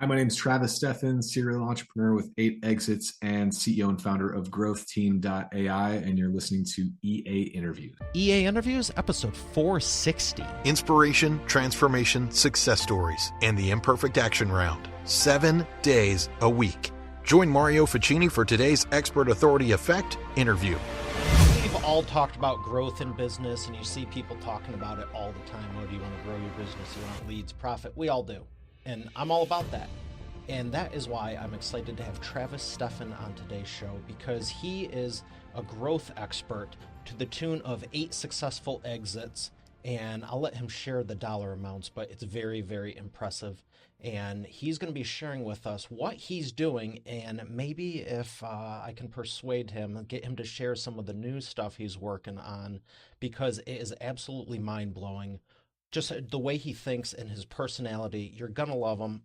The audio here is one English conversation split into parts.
Hi, my name is Travis Steffen, serial entrepreneur with 8 exits and CEO and founder of GrowthTeam.ai, and you're listening to EA Interview. EA Interviews, episode 460. Inspiration, transformation, success stories, and the imperfect action round. 7 days a week. Join Mario Ficini for today's Expert Authority Effect interview. We've all talked about growth in business, and you see people talking about it all the time. Oh, do you want to grow your business? You want leads, profit? We all do. And I'm all about that. And that is why I'm excited to have Travis Steffen on today's show, because he is a growth expert to the tune of 8 successful exits. And I'll let him share the dollar amounts, but it's very, very impressive. And he's going to be sharing with us what he's doing, and maybe if I can persuade him, get him to share some of the new stuff he's working on, because it is absolutely mind-blowing. Just the way he thinks and his personality, you're going to love him.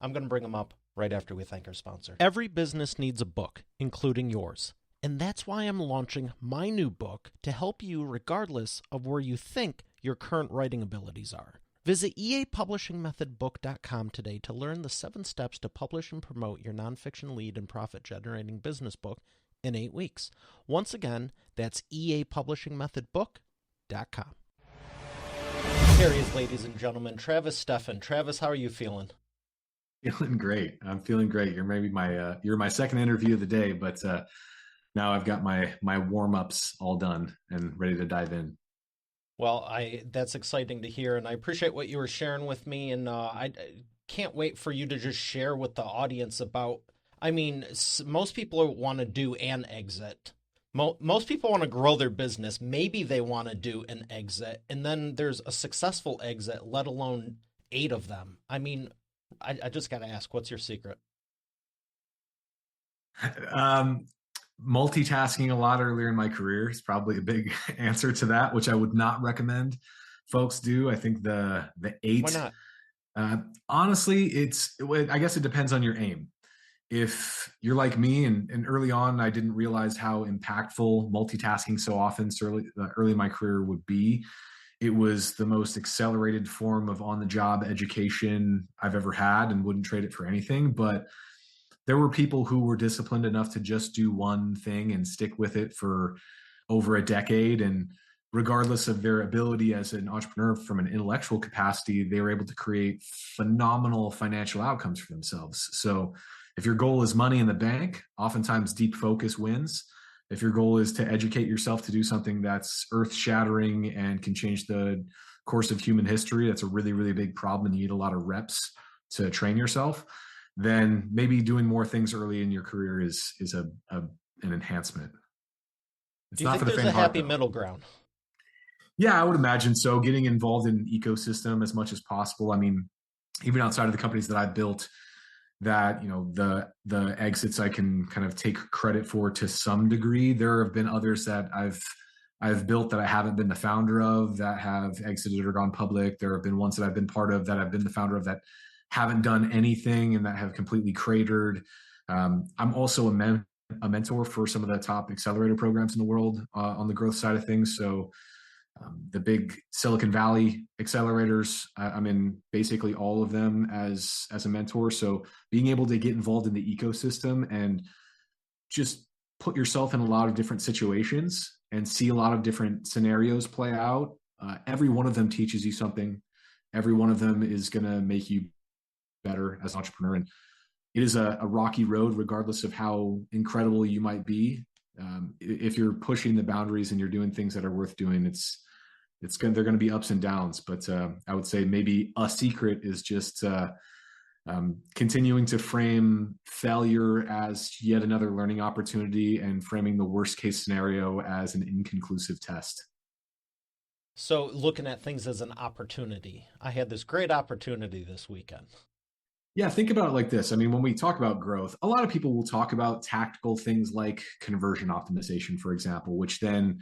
I'm going to bring him up right after we thank our sponsor. Every business needs a book, including yours. And that's why I'm launching my new book to help you regardless of where you think your current writing abilities are. Visit eapublishingmethodbook.com today to learn the 7 steps to publish and promote your nonfiction lead and profit-generating business book in 8 weeks. Once again, that's eapublishingmethodbook.com. Here he is, ladies and gentlemen, Travis Steffen. Travis, how are you feeling? Feeling great. I'm feeling great. You're maybe you're my second interview of the day, but now I've got my warm-ups all done and ready to dive in. Well, that's exciting to hear, and I appreciate what you were sharing with me, and I can't wait for you to just share with the audience about, I mean, most people want to do an exit. Most people want to grow their business. Maybe they want to do an exit, and then there's a successful exit, let alone 8 of them. I mean, I just got to ask, what's your secret? Multitasking a lot earlier in my career is probably a big answer to that, which I would not recommend folks do. I think the 8. Why not? Honestly, I guess it depends on your aim. If you're like me and early on, I didn't realize how impactful multitasking so often early in my career would be. It was the most accelerated form of on-the-job education I've ever had and wouldn't trade it for anything. But there were people who were disciplined enough to just do one thing and stick with it for over a decade. And regardless of their ability as an entrepreneur from an intellectual capacity, they were able to create phenomenal financial outcomes for themselves. So if your goal is money in the bank, oftentimes deep focus wins. If your goal is to educate yourself to do something that's earth-shattering and can change the course of human history, that's a really, really big problem, and you need a lot of reps to train yourself, then maybe doing more things early in your career is an enhancement. Do you think there's a happy middle ground? Yeah, I would imagine so. Getting involved in an ecosystem as much as possible. I mean, even outside of the companies that I built, that, you know, the exits I can kind of take credit for to some degree. There have been others that I've built that I haven't been the founder of that have exited or gone public. There have been ones that I've been part of that I've been the founder of that haven't done anything and that have completely cratered. I'm also a mentor for some of the top accelerator programs in the world on the growth side of things. So the big Silicon Valley accelerators, I'm in basically all of them as a mentor. So being able to get involved in the ecosystem and just put yourself in a lot of different situations and see a lot of different scenarios play out. Every one of them teaches you something. Every one of them is going to make you better as an entrepreneur. And it is a rocky road, regardless of how incredible you might be. If you're pushing the boundaries and you're doing things that are worth doing, they're going to be ups and downs. But I would say maybe a secret is just continuing to frame failure as yet another learning opportunity and framing the worst case scenario as an inconclusive test. So looking at things as an opportunity. I had this great opportunity this weekend. Yeah, think about it like this. I mean, when we talk about growth, a lot of people will talk about tactical things like conversion optimization, for example, which then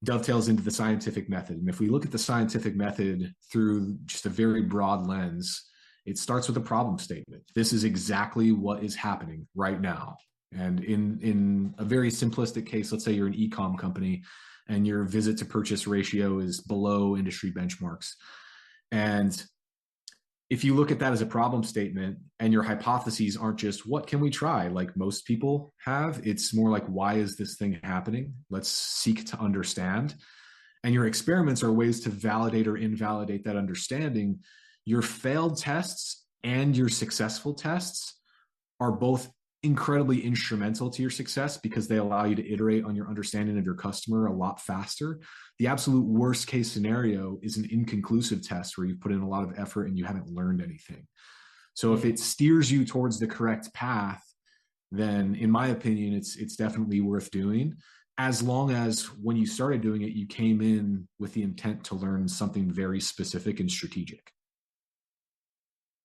dovetails into the scientific method. And if we look at the scientific method through just a very broad lens, it starts with a problem statement. This is exactly what is happening right now. And in a very simplistic case, let's say you're an e-com company and your visit to purchase ratio is below industry benchmarks. And if you look at that as a problem statement and your hypotheses aren't just what can we try like most people have, it's more like why is this thing happening? Let's seek to understand. And your experiments are ways to validate or invalidate that understanding. Your failed tests and your successful tests are both incredibly instrumental to your success because they allow you to iterate on your understanding of your customer a lot faster. The absolute worst case scenario is an inconclusive test where you've put in a lot of effort and you haven't learned anything. So if it steers you towards the correct path, then in my opinion, it's definitely worth doing, as long as when you started doing it, you came in with the intent to learn something very specific and strategic.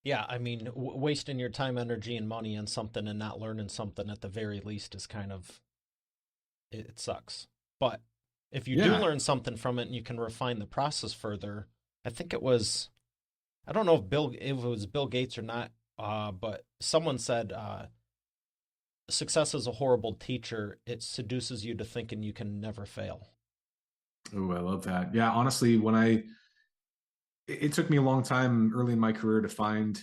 Yeah, I mean, wasting your time, energy, and money on something and not learning something at the very least is kind of, it sucks. But if you do Yeah. learn something from it and you can refine the process further, I think it was, I don't know if it was Bill Gates or not, but someone said, success is a horrible teacher. It seduces you to thinking you can never fail. Oh, I love that. Yeah, honestly, it took me a long time early in my career to find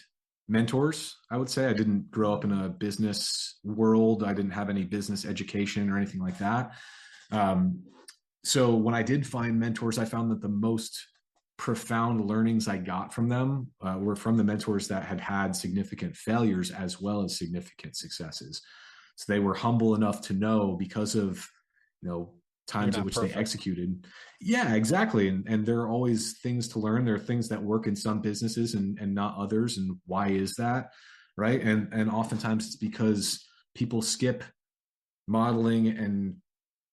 mentors. I would say I didn't grow up in a business world. I didn't have any business education or anything like that. Um, so when I did find mentors, I found that the most profound learnings I got from them were from the mentors that had had significant failures as well as significant successes. So they were humble enough to know because of, you know, You're times at not which they perfect. executed. Yeah, exactly. And there are always things to learn. There are things that work in some businesses and not others. And why is that? Right. And oftentimes it's because people skip modeling and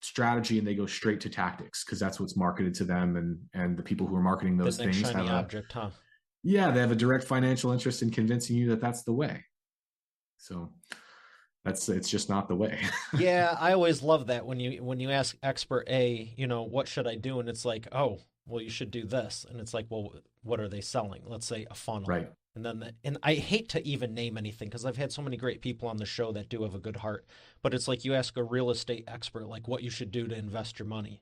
strategy and they go straight to tactics because that's what's marketed to them. And the people who are marketing The those next things shiny have object, huh? they have a direct financial interest in convincing you that that's the way. So it's just not the way. Yeah, I always love that when you ask expert A, what should I do? And it's like, oh, well, you should do this. And it's like, well, what are they selling? Let's say a funnel. Right. And I hate to even name anything because I've had so many great people on the show that do have a good heart. But it's like you ask a real estate expert like what you should do to invest your money.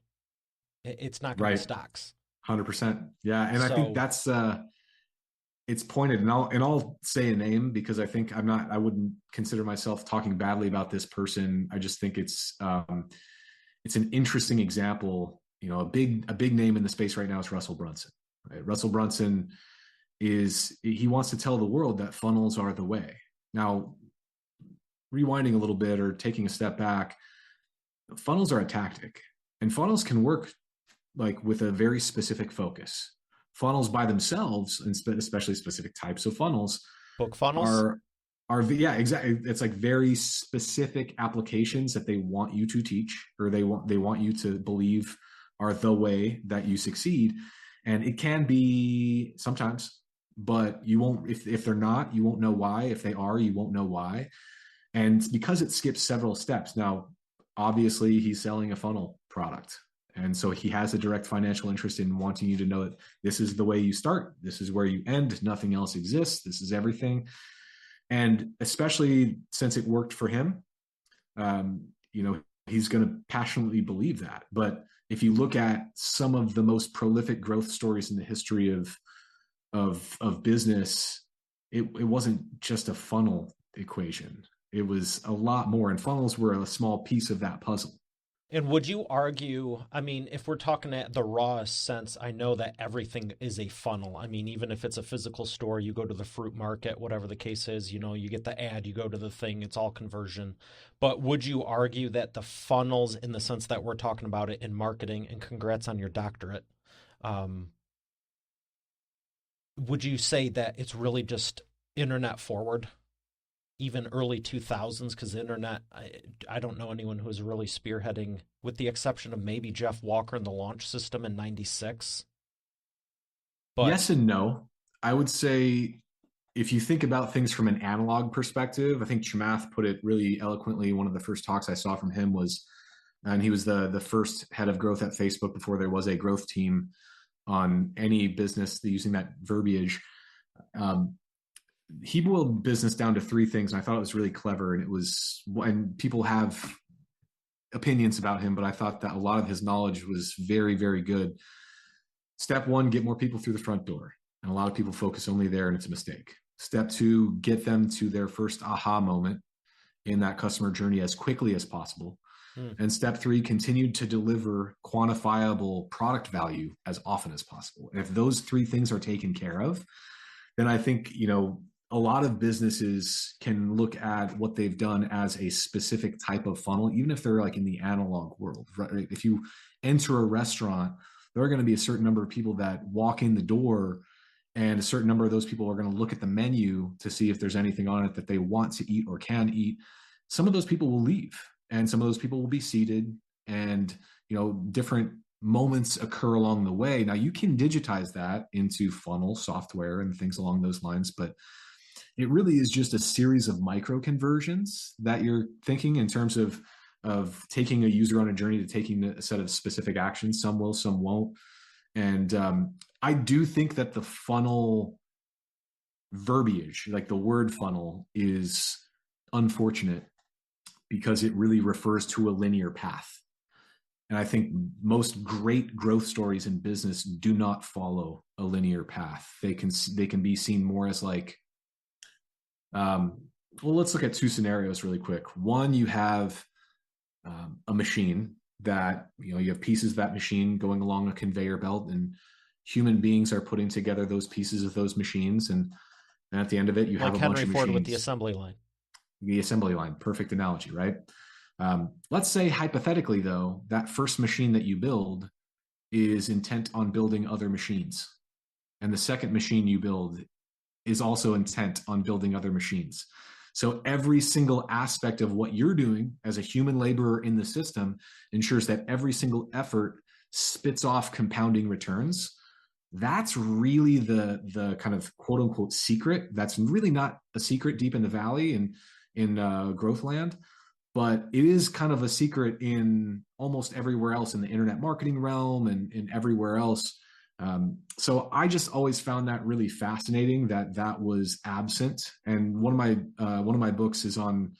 It's not going to be Right. stocks. 100%. Yeah. And I think So that's it's pointed, and I'll say a name because I think I wouldn't consider myself talking badly about this person. I just think it's an interesting example. You know, a big name in the space right now is Russell Brunson. Right? Russell Brunson he wants to tell the world that funnels are the way. Now, rewinding a little bit or taking a step back, funnels are a tactic, and funnels can work like with a very specific focus. Funnels by themselves, and especially specific types of funnels, book funnels, are yeah, exactly. It's like very specific applications that they want you to teach, or they want you to believe are the way that you succeed. And it can be sometimes, but you won't if they're not, you won't know why. If they are, you won't know why. And because it skips several steps. Now, obviously, he's selling a funnel product. And so he has a direct financial interest in wanting you to know that this is the way you start, this is where you end, nothing else exists, this is everything. And especially since it worked for him, he's going to passionately believe that. But if you look at some of the most prolific growth stories in the history of business, it wasn't just a funnel equation. It was a lot more, and funnels were a small piece of that puzzle. and would you argue, I mean, if we're talking at the rawest sense, I know that everything is a funnel. I mean, even if it's a physical store, you go to the fruit market, whatever the case is, you get the ad, you go to the thing, it's all conversion. But would you argue that the funnels, in the sense that we're talking about it in marketing, and congrats on your doctorate, um, would you say that it's really just internet forward? Even early 2000s, because the internet, I don't know anyone who's really spearheading, with the exception of maybe Jeff Walker and the launch system in 96. But Yes and no. I would say if you think about things from an analog perspective, I think Chamath put it really eloquently. One of the first talks I saw from him was, and he was the first head of growth at Facebook before there was a growth team on any business using that verbiage. He boiled business down to three things, and I thought it was really clever. And people have opinions about him, but I thought that a lot of his knowledge was very, very good. Step one, get more people through the front door. And a lot of people focus only there, and it's a mistake. Step two, get them to their first aha moment in that customer journey as quickly as possible. And step three, continue to deliver quantifiable product value as often as possible. And if those three things are taken care of, then I think, a lot of businesses can look at what they've done as a specific type of funnel, even if they're like in the analog world. Right? If you enter a restaurant, there are going to be a certain number of people that walk in the door, and a certain number of those people are going to look at the menu to see if there's anything on it that they want to eat or can eat. Some of those people will leave, and some of those people will be seated, and different moments occur along the way. Now you can digitize that into funnel software and things along those lines, but it really is just a series of micro conversions that you're thinking in terms of taking a user on a journey to taking a set of specific actions. Some will, some won't. And I do think that the funnel verbiage, like the word funnel, is unfortunate because it really refers to a linear path. And I think most great growth stories in business do not follow a linear path. They can be seen more as like, well, let's look at two scenarios really quick. One, you have a machine that, you have pieces of that machine going along a conveyor belt, and human beings are putting together those pieces of those machines. And at the end of it, you have a bunch Henry of Ford machines. with the assembly line. The assembly line, perfect analogy, right? Let's say hypothetically, though, that first machine that you build is intent on building other machines. And the second machine you build is also intent on building other machines. So every single aspect of what you're doing as a human laborer in the system ensures that every single effort spits off compounding returns. That's really the kind of quote unquote secret. That's really not a secret deep in the valley and in growth land, but it is kind of a secret in almost everywhere else in the internet marketing realm and everywhere else. So I just always found that really fascinating that was absent. And one of my books is on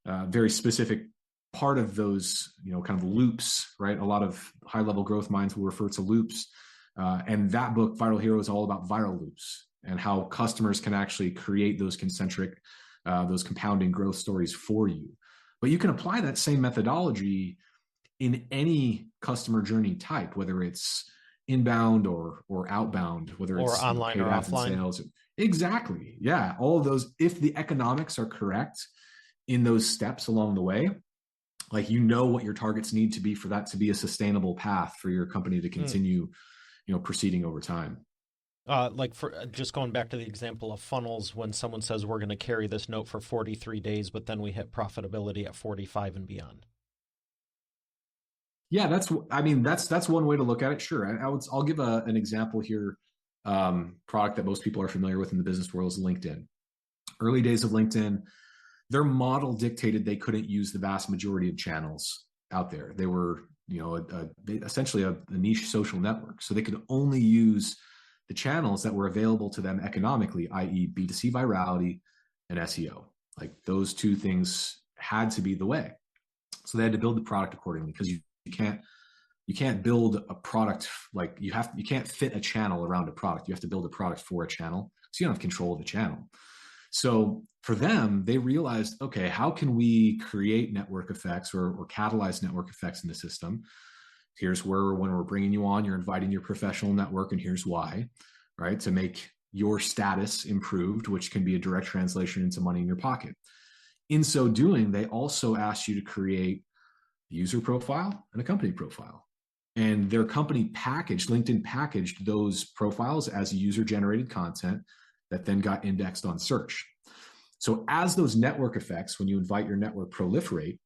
a very specific part of those, kind of loops, right? A lot of high level growth minds will refer to loops. And that book, Viral Hero, is all about viral loops and how customers can actually create those concentric, those compounding growth stories for you. But you can apply that same methodology in any customer journey type, whether it's inbound or outbound, whether it's online or offline sales. Exactly. Yeah. All of those, if the economics are correct in those steps along the way, like, what your targets need to be for that to be a sustainable path for your company to continue, proceeding over time. Like, for just going back to the example of funnels, when someone says we're going to carry this note for 43 days, but then we hit profitability at 45 and beyond. Yeah, that's one way to look at it. Sure. I'll give an example here. Product that most people are familiar with in the business world is LinkedIn. Early days of LinkedIn, their model dictated they couldn't use the vast majority of channels out there. They were, essentially a niche social network. So they could only use the channels that were available to them economically, i.e. B2C virality and SEO. Like, those two things had to be the way. So they had to build the product accordingly, because you can't build a product like you can't fit a channel around a product. You have to build a product for a channel, so you don't have control of the channel. So for them, they realized, okay, how can we create network effects or catalyze network effects in the system? Here's where, when we're bringing you on, you're inviting your professional network, and here's why, right? To make your status improved, which can be a direct translation into money in your pocket. In so doing, they also asked you to create a user profile and a company profile. And their company LinkedIn packaged those profiles as user-generated content that then got indexed on search. So as those network effects, when you invite your network, proliferate,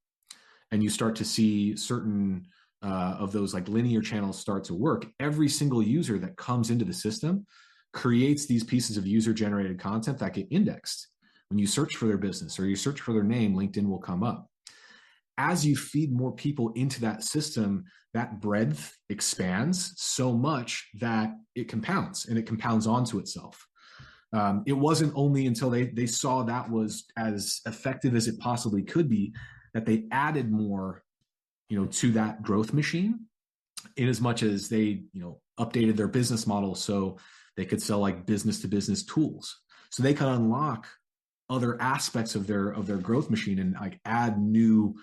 and you start to see certain of those like linear channels start to work, every single user that comes into the system creates these pieces of user-generated content that get indexed. When you search for their business or you search for their name, LinkedIn will come up. As you feed more people into that system, that breadth expands so much that it compounds, and it compounds onto itself. It wasn't only until they saw that was as effective as it possibly could be that they added more, to that growth machine, in as much as they, updated their business model so They could sell like business to business tools. So they can unlock other aspects of their growth machine and like add new,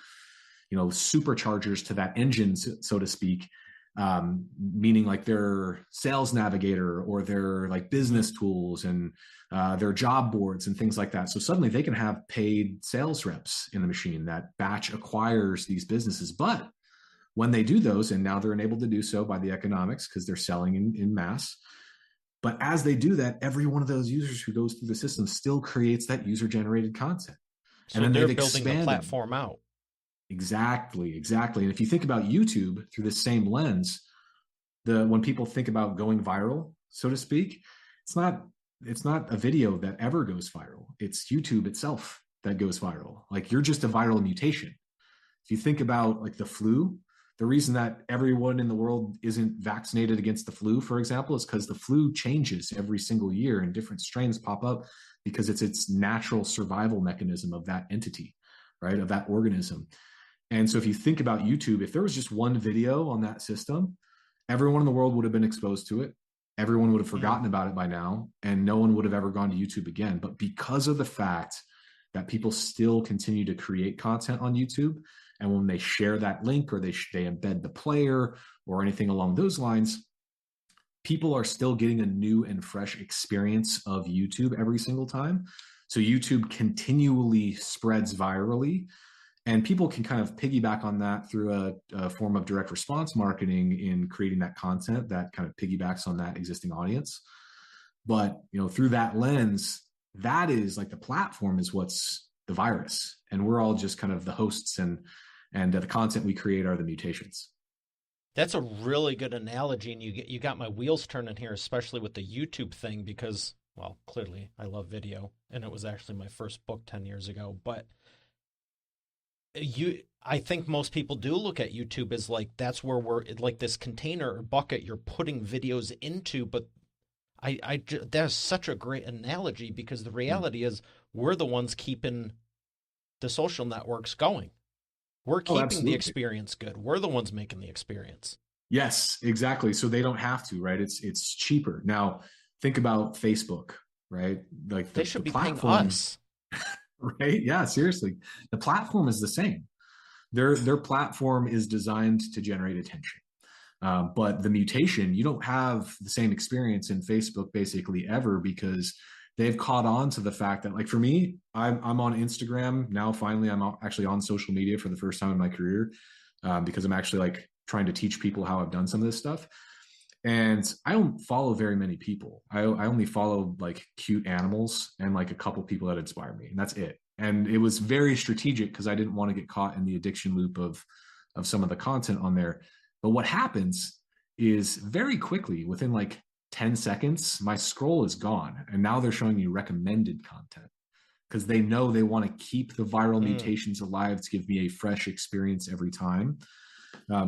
superchargers to that engine, so to speak. Meaning like their sales navigator or their like business tools and their job boards and things like that. So suddenly they can have paid sales reps in the machine that batch acquires these businesses. But when they do those, and now they're enabled to do so by the economics because they're selling in mass. But as they do that, every one of those users who goes through the system still creates that user generated content. So and then they're building the platform out. Exactly. And if you think about YouTube through the same lens, when people think about going viral, so to speak, it's not a video that ever goes viral. It's YouTube itself that goes viral. Like you're just a viral mutation. If you think about like the flu, the reason that everyone in the world isn't vaccinated against the flu, for example, is because the flu changes every single year and different strains pop up because it's its natural survival mechanism of that entity, right? Of that organism. And so if you think about YouTube, if there was just one video on that system, everyone in the world would have been exposed to it. Everyone would have forgotten about it by now, and no one would have ever gone to YouTube again. But because of the fact that people still continue to create content on YouTube, and when they share that link or they embed the player or anything along those lines, people are still getting a new and fresh experience of YouTube every single time. So YouTube continually spreads virally. And people can kind of piggyback on that through a form of direct response marketing in creating that content that kind of piggybacks on that existing audience. But, through that lens, that is like the platform is what's the virus. And we're all just kind of the hosts and the content we create are the mutations. That's a really good analogy. And you got my wheels turning here, especially with the YouTube thing, because, well, clearly I love video and it was actually my first book 10 years ago, but I think most people do look at YouTube as like that's where we're like this container or bucket you're putting videos into. But that's such a great analogy because the reality is we're the ones keeping the social networks going. We're keeping the experience good. We're the ones making the experience. Yes, exactly. So they don't have to, right? It's cheaper. Now think about Facebook, right? Like they should be paying us. Right? Yeah, seriously. The platform is the same. Their platform is designed to generate attention. But the mutation, you don't have the same experience in Facebook basically ever because they've caught on to the fact that, like for me, I'm on Instagram now. Finally, I'm actually on social media for the first time in my career because I'm actually like trying to teach people how I've done some of this stuff. And I don't follow very many people. I only follow like cute animals and like a couple people that inspire me, and that's it. And it was very strategic because I didn't want to get caught in the addiction loop of some of the content on there. But what happens is very quickly, within like 10 seconds, my scroll is gone. And now they're showing you recommended content because they know they want to keep the viral mutations alive to give me a fresh experience every time.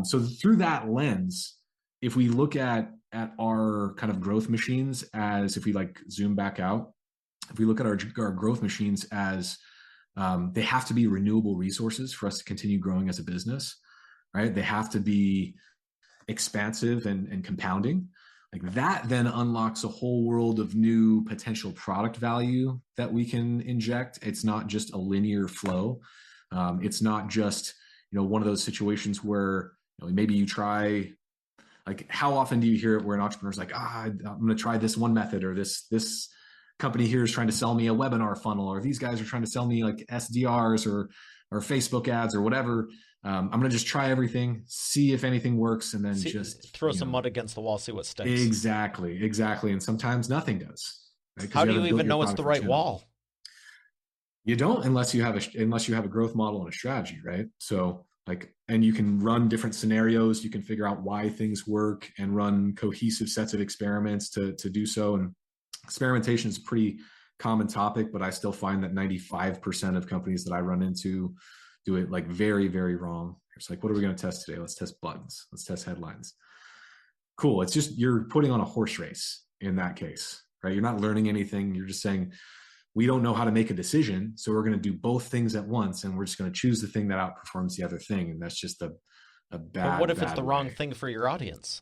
So through that lens, if we look at our kind of growth machines as, if we like zoom back out, if we look at our growth machines as they have to be renewable resources for us to continue growing as a business, right? They have to be expansive and compounding. Like that then unlocks a whole world of new potential product value that we can inject. It's not just a linear flow. It's not just, one of those situations where maybe you try. Like, how often do you hear it where an entrepreneur's like, I'm going to try this one method, or this company here is trying to sell me a webinar funnel, or these guys are trying to sell me like SDRs or Facebook ads or whatever. I'm going to just try everything, see if anything works, and then just throw some mud against the wall, see what sticks. Exactly. And sometimes nothing does. Right? How do you even know it's the right wall? You don't unless you have a growth model and a strategy, right? So and you can run different scenarios. You can figure out why things work and run cohesive sets of experiments to do so. And experimentation is a pretty common topic, but I still find that 95% of companies that I run into do it like very, very wrong. It's like, what are we going to test today? Let's test buttons. Let's test headlines. Cool. It's just, you're putting on a horse race in that case, right? You're not learning anything. You're just saying, we don't know how to make a decision, so we're going to do both things at once, and we're just going to choose the thing that outperforms the other thing, and that's just a bad. But what if bad it's the way. wrong thing for your audience?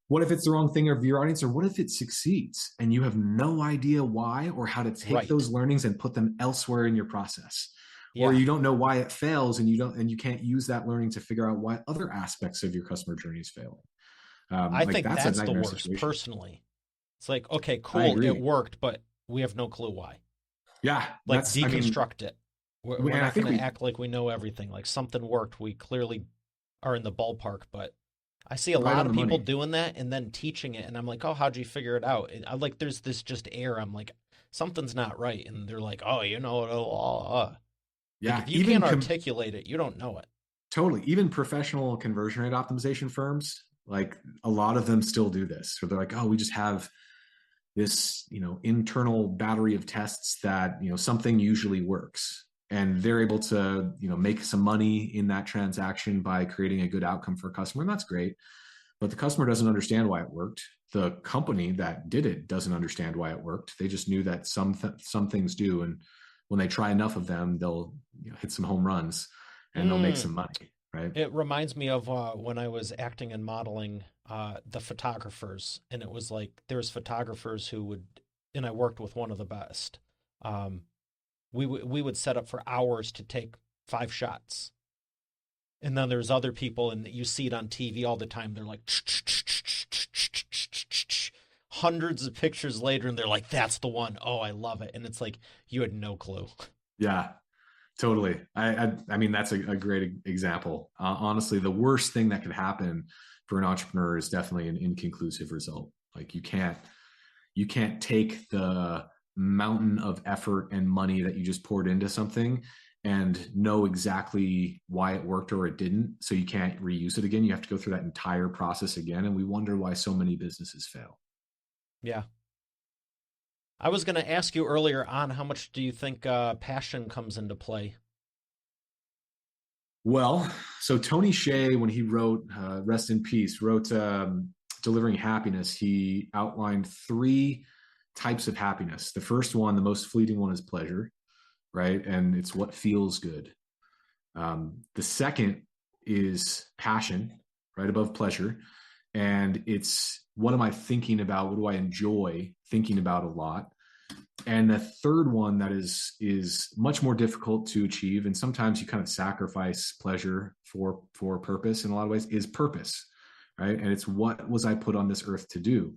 What if it's the wrong thing of your audience, or what if it succeeds and you have no idea why or how to take Right. those learnings and put them elsewhere in your process? Or Yeah. you don't know why it fails, and you can't use that learning to figure out why other aspects of your customer journey is failing. I Like think that's a that's the nightmare worst situation. personally. It's like, okay, I cool, it agree. worked, but we have no clue why. Yeah, Like I mean, deconstruct it. We're and I not think going to we act like we know everything. Like something worked. We clearly are in the ballpark, but I see a right lot on of the people money. doing that and then teaching it. And I'm like, oh, how'd you figure it out? I like, there's this just air. I'm like, something's not right. And they're like, oh, you know it all. Like, Yeah, if you can't articulate it, you don't know it. totally. Even professional conversion rate optimization firms, like a lot of them still do this. So they're like, oh, we just have this, internal battery of tests that, something usually works. And they're able to, make some money in that transaction by creating a good outcome for a customer. And that's great. But the customer doesn't understand why it worked. The company that did it doesn't understand why it worked. They just knew that some things do, and when they try enough of them, they'll hit some home runs and they'll make Mm. some money, right? It reminds me of when I was acting and modeling the photographers, and it was like there's photographers who would, and I worked with one of the best. Um, we would set up for hours to take 5 shots, and then there's other people, and you see it on TV all the time. They're like hundreds of pictures later, and they're like, "That's the one. Oh, I love it." And it's like you had no clue. Yeah, totally. I mean, that's a great example. Honestly, the worst thing that could happen for an entrepreneur is definitely an inconclusive result. Like you can't take the mountain of effort and money that you just poured into something and know exactly why it worked or it didn't. So you can't reuse it again. You have to go through that entire process again. And we wonder why so many businesses fail. Yeah. I was going to ask you earlier on, how much do you think passion comes into play? Well, so Tony Hsieh, when he wrote Rest in Peace, wrote Delivering Happiness, he outlined three types of happiness. The first one, the most fleeting one, is pleasure, right? And it's what feels good. The second is passion, right above pleasure. And it's what am I thinking about? What do I enjoy thinking about a lot? And the third one that is much more difficult to achieve, and sometimes you kind of sacrifice pleasure for purpose in a lot of ways, is purpose, right? And it's what was I put on this earth to do?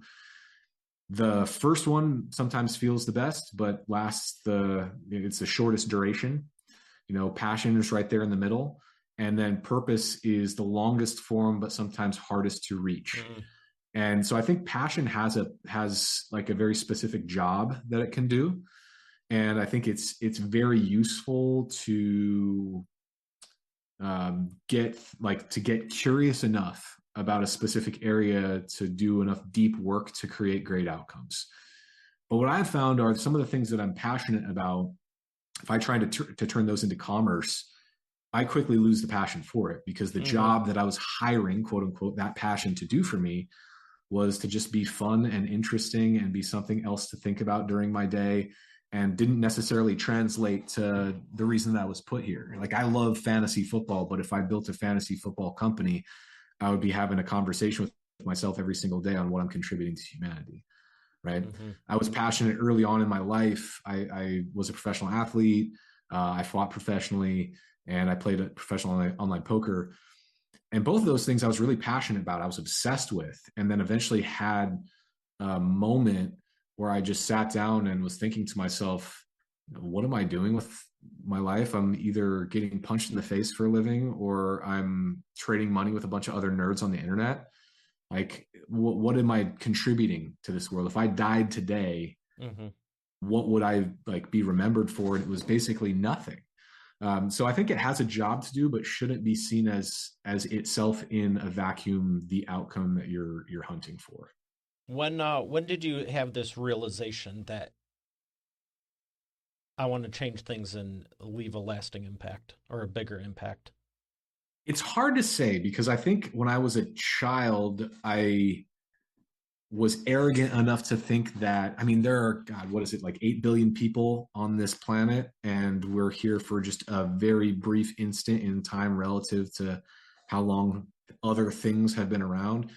The first one sometimes feels the best, but it's the shortest duration. Passion is right there in the middle. And then purpose is the longest form, but sometimes hardest to reach. Mm. And so I think passion has like a very specific job that it can do. And I think it's very useful to get curious enough about a specific area to do enough deep work to create great outcomes. But what I've found are some of the things that I'm passionate about. If I try to turn those into commerce, I quickly lose the passion for it, because the Hmm. job that I was hiring, quote unquote, that passion to do for me was to just be fun and interesting and be something else to think about during my day, and didn't necessarily translate to the reason that I was put here. Like, I love fantasy football, but if I built a fantasy football company, I would be having a conversation with myself every single day on what I'm contributing to humanity. Right. Hmm. I was passionate early on in my life. I was a professional athlete. I fought professionally, and I played a professional online poker. And both of those things I was really passionate about. I was obsessed with, and then eventually had a moment where I just sat down and was thinking to myself, what am I doing with my life? I'm either getting punched in the face for a living, or I'm trading money with a bunch of other nerds on the internet. Like, what am I contributing to this world? If I died today, Hmm. what would I be remembered for? And it was basically nothing. So I think it has a job to do, but shouldn't be seen as itself in a vacuum the outcome that you're hunting for. When did you have this realization that I want to change things and leave a lasting impact or a bigger impact? It's hard to say, because I think when I was a child, I was arrogant enough to think that, I mean, there are, God, what is it, like 8 billion people on this planet, and we're here for just a very brief instant in time relative to how long other things have been around.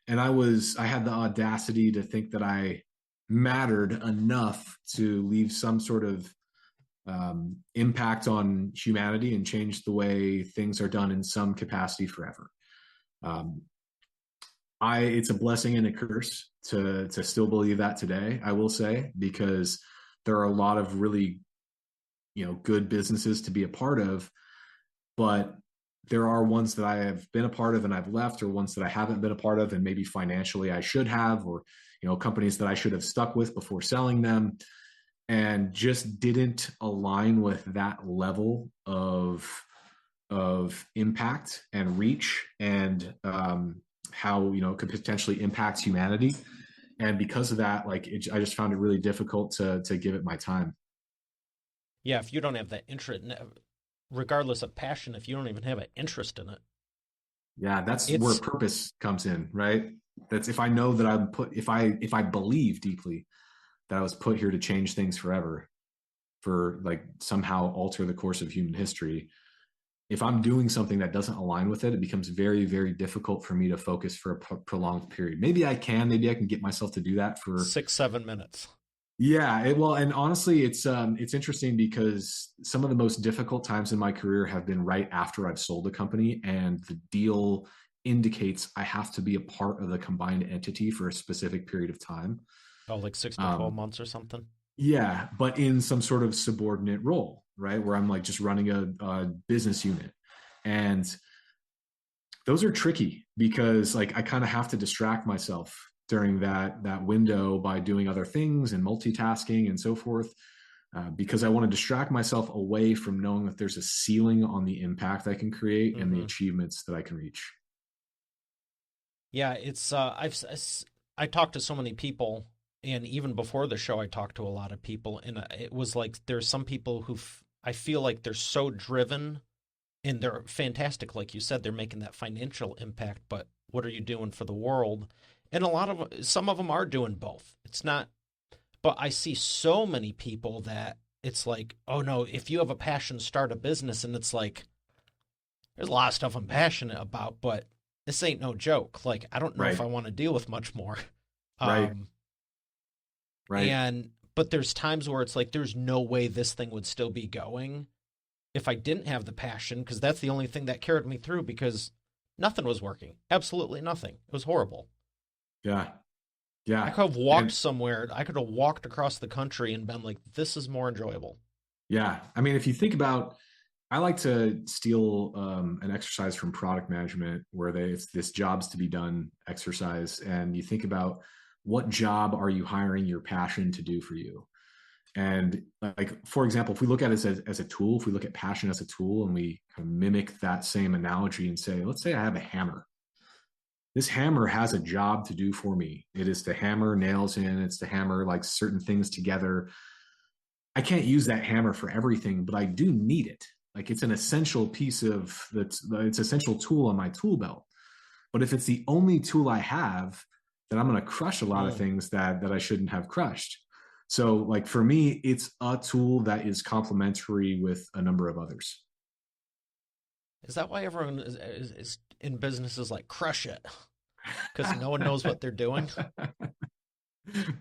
And I had the audacity to think that I mattered enough to leave some sort of impact on humanity and change the way things are done in some capacity forever. Um, it's a blessing and a curse to still believe that today, I will say, because there are a lot of really, good businesses to be a part of, but there are ones that I have been a part of and I've left, or ones that I haven't been a part of, and maybe financially I should have, or companies that I should have stuck with before selling them, and just didn't align with that level of impact and reach, and how it could potentially impact humanity. And because of that, I just found it really difficult to give it my time. Yeah, if you don't have that interest, regardless of passion, if you don't even have an interest in it, Yeah, that's where purpose comes in, right? That's if I know that I'm put, if I believe deeply that I was put here to change things forever, for somehow alter the course of human history. If I'm doing something that doesn't align with it, it becomes very, very difficult for me to focus for a prolonged period. Maybe I can get myself to do that for 6-7 minutes. Yeah, and honestly, it's interesting because some of the most difficult times in my career have been right after I've sold a company and the deal indicates I have to be a part of the combined entity for a specific period of time. Oh, like 6 to 12 months or something. Yeah, but in some sort of subordinate role, right? Where I'm just running a business unit. And those are tricky because I kind of have to distract myself during that window by doing other things and multitasking and so forth, because I want to distract myself away from knowing that there's a ceiling on the impact I can create and the achievements that I can reach. Yeah, it's I talked to so many people, and even before the show, I talked to a lot of people, and it was like there's some people who I feel like they're so driven, and they're fantastic, like you said, they're making that financial impact. But what are you doing for the world? And some of them are doing both. It's not, but I see so many people that it's like, oh no, if you have a passion, start a business, and it's like there's a lot of stuff I'm passionate about, but this ain't no joke. Like I don't know if I want to deal with much more. Right. But there's times where it's like there's no way this thing would still be going if I didn't have the passion, because that's the only thing that carried me through, because nothing was working. Absolutely nothing. It was horrible. Yeah. Yeah. I could have walked somewhere. I could have walked across the country and been like, this is more enjoyable. Yeah. I mean, if you think about, I like to steal an exercise from product management where it's this jobs to be done exercise. And you think about, what job are you hiring your passion to do for you? And for example, if we look at it as a tool, if we look at passion as a tool and we kind of mimic that same analogy and say, let's say I have a hammer. This hammer has a job to do for me. It is to hammer nails in. It's to hammer certain things together. I can't use that hammer for everything, but I do need it. It's an essential piece it's essential tool on my tool belt. But if it's the only tool I have, then I'm going to crush a lot of things that I shouldn't have crushed. So for me, it's a tool that is complementary with a number of others. Is that why everyone is in businesses like crush it? Because no one knows what they're doing?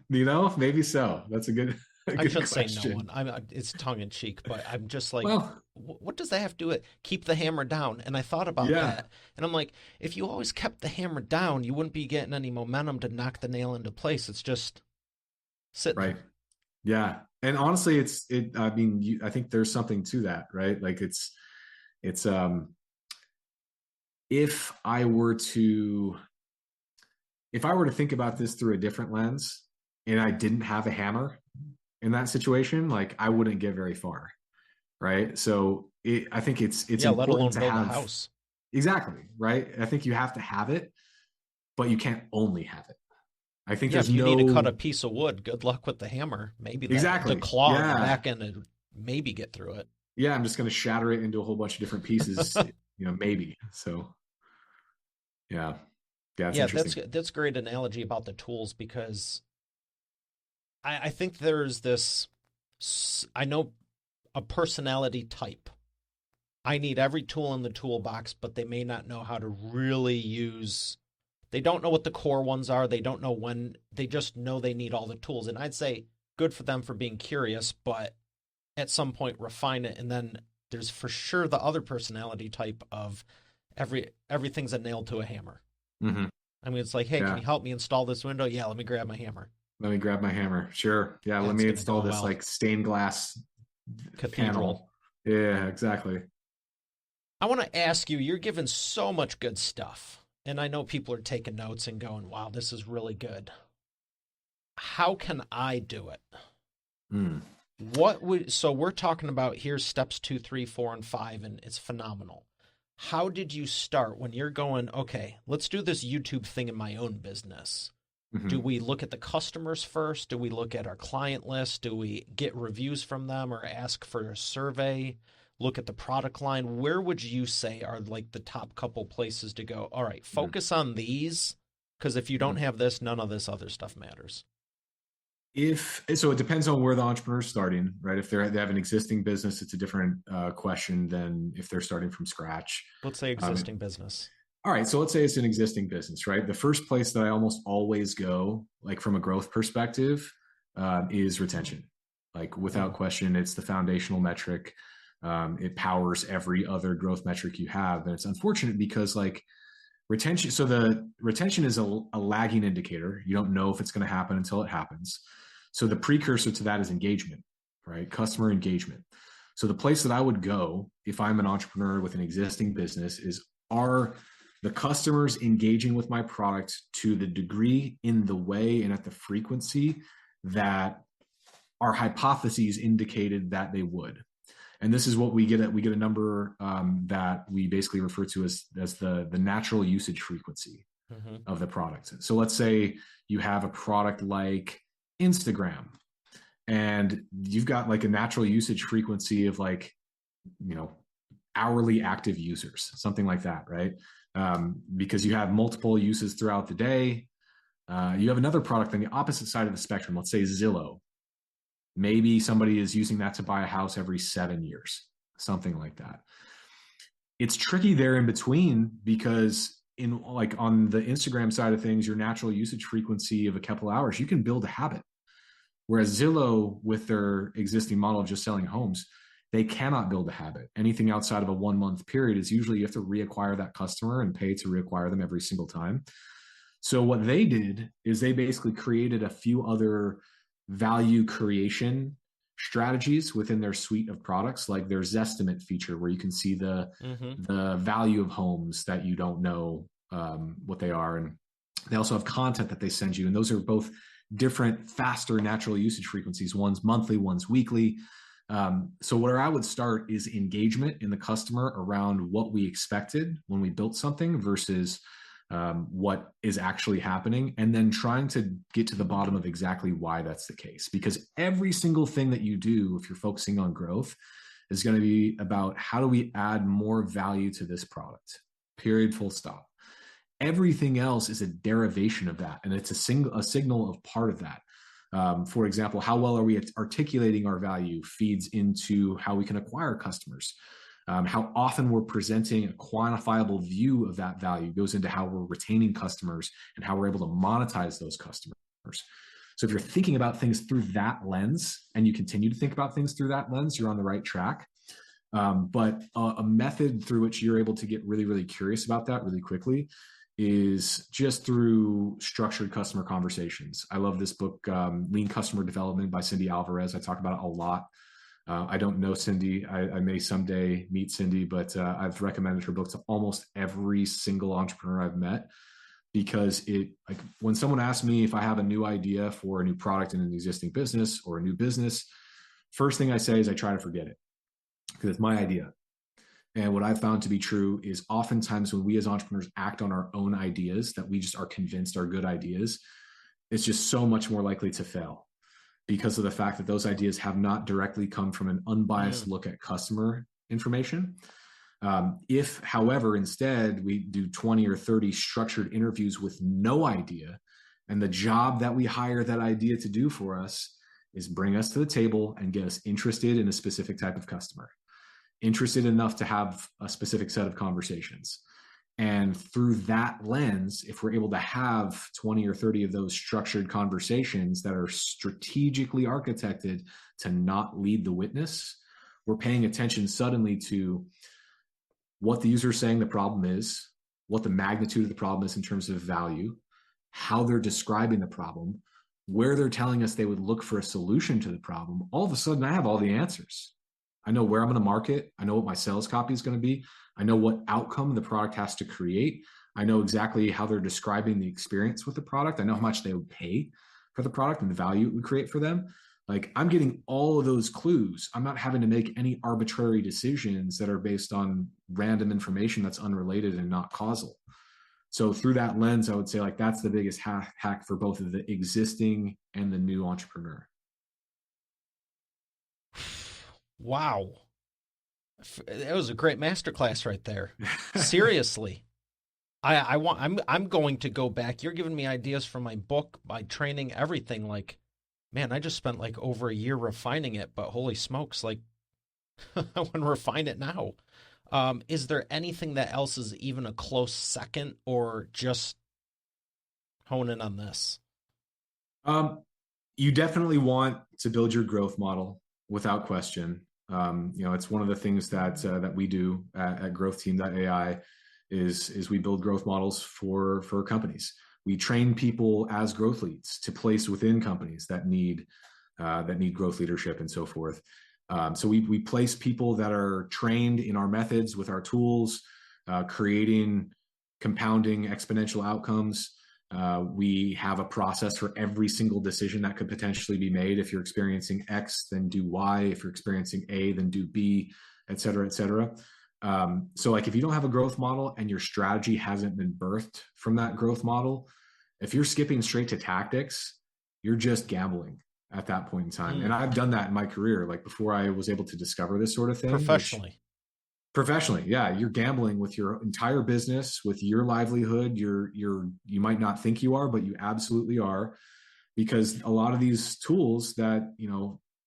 Maybe so. That's a good I should question. say no one. It's tongue in cheek, but I'm just like, well, what does that have to do with keep the hammer down? And I thought about that, and I'm like, if you always kept the hammer down, you wouldn't be getting any momentum to knock the nail into place. It's just sitting right. there. Yeah, and honestly, I mean, I think there's something to that, right? It's if I were to think about this through a different lens, and I didn't have a hammer in that situation, I wouldn't get very far, right? So I think it's important let alone to build have a house. Exactly, right? I think you have to have it, but you can't only have it. I think if you need to cut a piece of wood, good luck with the hammer. Maybe the claw on the back end would maybe get through it. Yeah, I'm just going to shatter it into a whole bunch of different pieces, maybe. So, yeah, interesting. That's a great analogy about the tools, because I think there's this. I know a personality type. I need every tool in the toolbox, but they may not know how to really use They don't know what the core ones are. They don't know when, they just know they need all the tools. And I'd say good for them for being curious, but at some point refine it. And then there's for sure the other personality type of everything's a nail to a hammer. Mm-hmm. I mean, it's like, hey, Yeah. can you help me install this window? Yeah, let me grab my hammer. Let me grab my hammer. Sure. Yeah. Let me install this like stained glass cathedral. Panel. Yeah, exactly. I want to ask you, you're given so much good stuff. And I know people are taking notes and going, wow, this is really good. How can I do it? So we're talking about here's steps 2, 3, 4, and 5, and it's phenomenal. How did you start when you're going, okay, let's do this YouTube thing in my own business? Mm-hmm. Do we look at the customers first? Do we look at our client list? Do we get reviews from them or ask for a survey? Look at the product line? Where would you say are like the top couple places to go? All right, focus on these, because if you don't have this, none of this other stuff matters. So it depends on where the entrepreneur is starting, right? If they have an existing business, it's a different question than if they're starting from scratch. Let's say existing business. All right. So let's say it's an existing business, right? The first place that I almost always go, like from a growth perspective, is retention. Like without question, it's the foundational metric. It powers every other growth metric you have. And it's unfortunate because like retention, so the retention is a lagging indicator. You don't know if it's going to happen until it happens. So the precursor to that is engagement, right? Customer engagement. So the place that I would go if I'm an entrepreneur with an existing business is, are the customers engaging with my product to the degree, in the way, and at the frequency that our hypotheses indicated that they would? And this is what we get at. We get a number that we basically refer to as the natural usage frequency of the product. So let's say you have a product like Instagram, and you've got like a natural usage frequency of like, hourly active users, something like that, right? Because you have multiple uses throughout the day. You have another product on the opposite side of the spectrum. Let's say Zillow. Maybe somebody is using that to buy a house every 7 years, something like that. It's tricky there in between because on the Instagram side of things, your natural usage frequency of a couple hours, you can build a habit. Whereas Zillow, with their existing model of just selling homes, they cannot build a habit. Anything outside of a 1 month period is usually you have to reacquire that customer and pay to reacquire them every single time. So what they did is they basically created a few other value creation strategies within their suite of products, like their Zestimate feature, where you can see the value of homes that you don't know what they are. And they also have content that they send you. And those are both different, faster natural usage frequencies. One's monthly, one's weekly. So where I would start is engagement in the customer around what we expected when we built something versus what is actually happening, and then trying to get to the bottom of exactly why that's the case. Because every single thing that you do, if you're focusing on growth, is going to be about how do we add more value to this product, period, full stop. Everything else is a derivation of that, and it's a signal of part of that. For example, how well are we articulating our value feeds into how we can acquire customers. How often we're presenting a quantifiable view of that value goes into how we're retaining customers and how we're able to monetize those customers. So if you're thinking about things through that lens, and you continue to think about things through that lens, you're on the right track. But a method through which you're able to get really, really curious about that really quickly is just through structured customer conversations. I love this book, Lean Customer Development by Cindy Alvarez. I talk about it a lot. I don't know Cindy. I may someday meet Cindy, but I've recommended her book to almost every single entrepreneur I've met, because when someone asks me if I have a new idea for a new product in an existing business or a new business, first thing I say is I try to forget it, because it's my idea. And what I've found to be true is oftentimes when we as entrepreneurs act on our own ideas that we just are convinced are good ideas, it's just so much more likely to fail, because of the fact that those ideas have not directly come from an unbiased look at customer information. If, however, instead we do 20 or 30 structured interviews with no idea, and the job that we hire that idea to do for us is bring us to the table and get us interested in a specific type of customer, interested enough to have a specific set of conversations. And through that lens, if we're able to have 20 or 30 of those structured conversations that are strategically architected to not lead the witness, we're paying attention suddenly to what the user is saying the problem is, what the magnitude of the problem is in terms of value, how they're describing the problem, where they're telling us they would look for a solution to the problem. All of a sudden, I have all the answers. I know where I'm going to market. I know what my sales copy is going to be. I know what outcome the product has to create. I know exactly how they're describing the experience with the product. I know how much they would pay for the product and the value it would create for them. Like, I'm getting all of those clues. I'm not having to make any arbitrary decisions that are based on random information that's unrelated and not causal. So through that lens, I would say like that's the biggest hack for both of the existing and the new entrepreneur. Wow. It was a great masterclass right there. Seriously. I'm going to go back. You're giving me ideas for my book, my training, everything. Like, man, I just spent like over a year refining it, but holy smokes, like I want to refine it now. Is there anything that else is even a close second, or just hone in on this? You definitely want to build your growth model without question. It's one of the things that we do at growthteam.ai is we build growth models for companies. We train people as growth leads to place within companies that need growth leadership and so forth. So we place people that are trained in our methods with our tools, creating compounding exponential outcomes. We have a process for every single decision that could potentially be made. If you're experiencing X, then do Y. If you're experiencing A, then do B, et cetera, et cetera. So like if you don't have a growth model and your strategy hasn't been birthed from that growth model, if you're skipping straight to tactics, you're just gambling at that point in time. And I've done that in my career, like before I was able to discover this sort of thing. Professionally, yeah, you're gambling with your entire business, with your livelihood. You might not think you are, but you absolutely are, because a lot of these tools that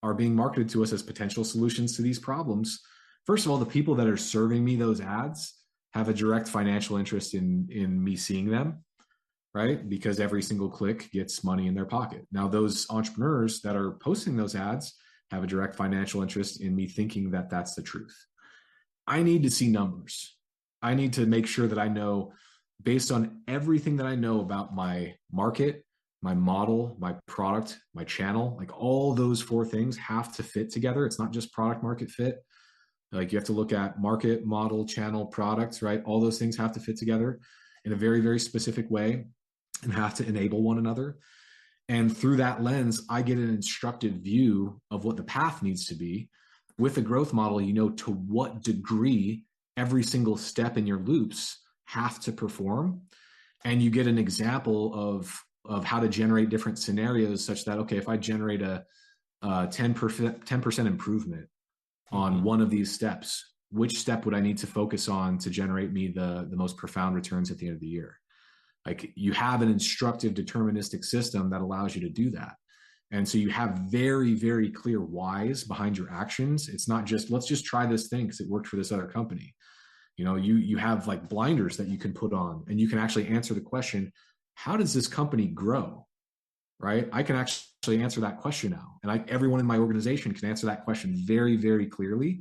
are being marketed to us as potential solutions to these problems. First of all, the people that are serving me those ads have a direct financial interest in me seeing them, right? Because every single click gets money in their pocket. Now, those entrepreneurs that are posting those ads have a direct financial interest in me thinking that that's the truth. I need to see numbers. I need to make sure that I know, based on everything that I know about my market, my model, my product, my channel, like all those four things have to fit together. It's not just product market fit. Like you have to look at market, model, channel, products, right? All those things have to fit together in a very, very specific way and have to enable one another. And through that lens, I get an instructed view of what the path needs to be. With a growth model, to what degree every single step in your loops have to perform. And you get an example of how to generate different scenarios such that, okay, if I generate a 10% improvement on one of these steps, which step would I need to focus on to generate me the most profound returns at the end of the year? Like, you have an instructive deterministic system that allows you to do that. And so you have very, very clear whys behind your actions. It's not just, let's just try this thing because it worked for this other company. You have like blinders that you can put on, and you can actually answer the question, how does this company grow? Right? I can actually answer that question now. And everyone in my organization can answer that question very, very clearly.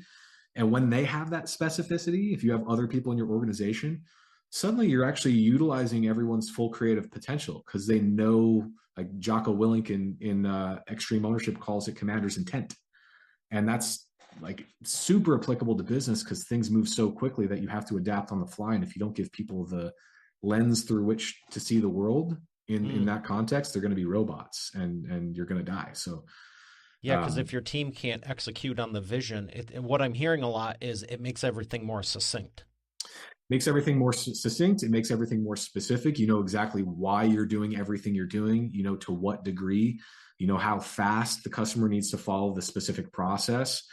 And when they have that specificity, if you have other people in your organization, suddenly you're actually utilizing everyone's full creative potential, because they know, like Jocko Willink in Extreme Ownership calls it commander's intent. And that's like super applicable to business, because things move so quickly that you have to adapt on the fly. And if you don't give people the lens through which to see the world in that context, they're going to be robots and you're going to die. So yeah, because if your team can't execute on the vision, what I'm hearing a lot is it makes everything more succinct. Makes everything more succinct. It makes everything more specific. You know exactly why you're doing everything you're doing, to what degree, how fast the customer needs to follow the specific process.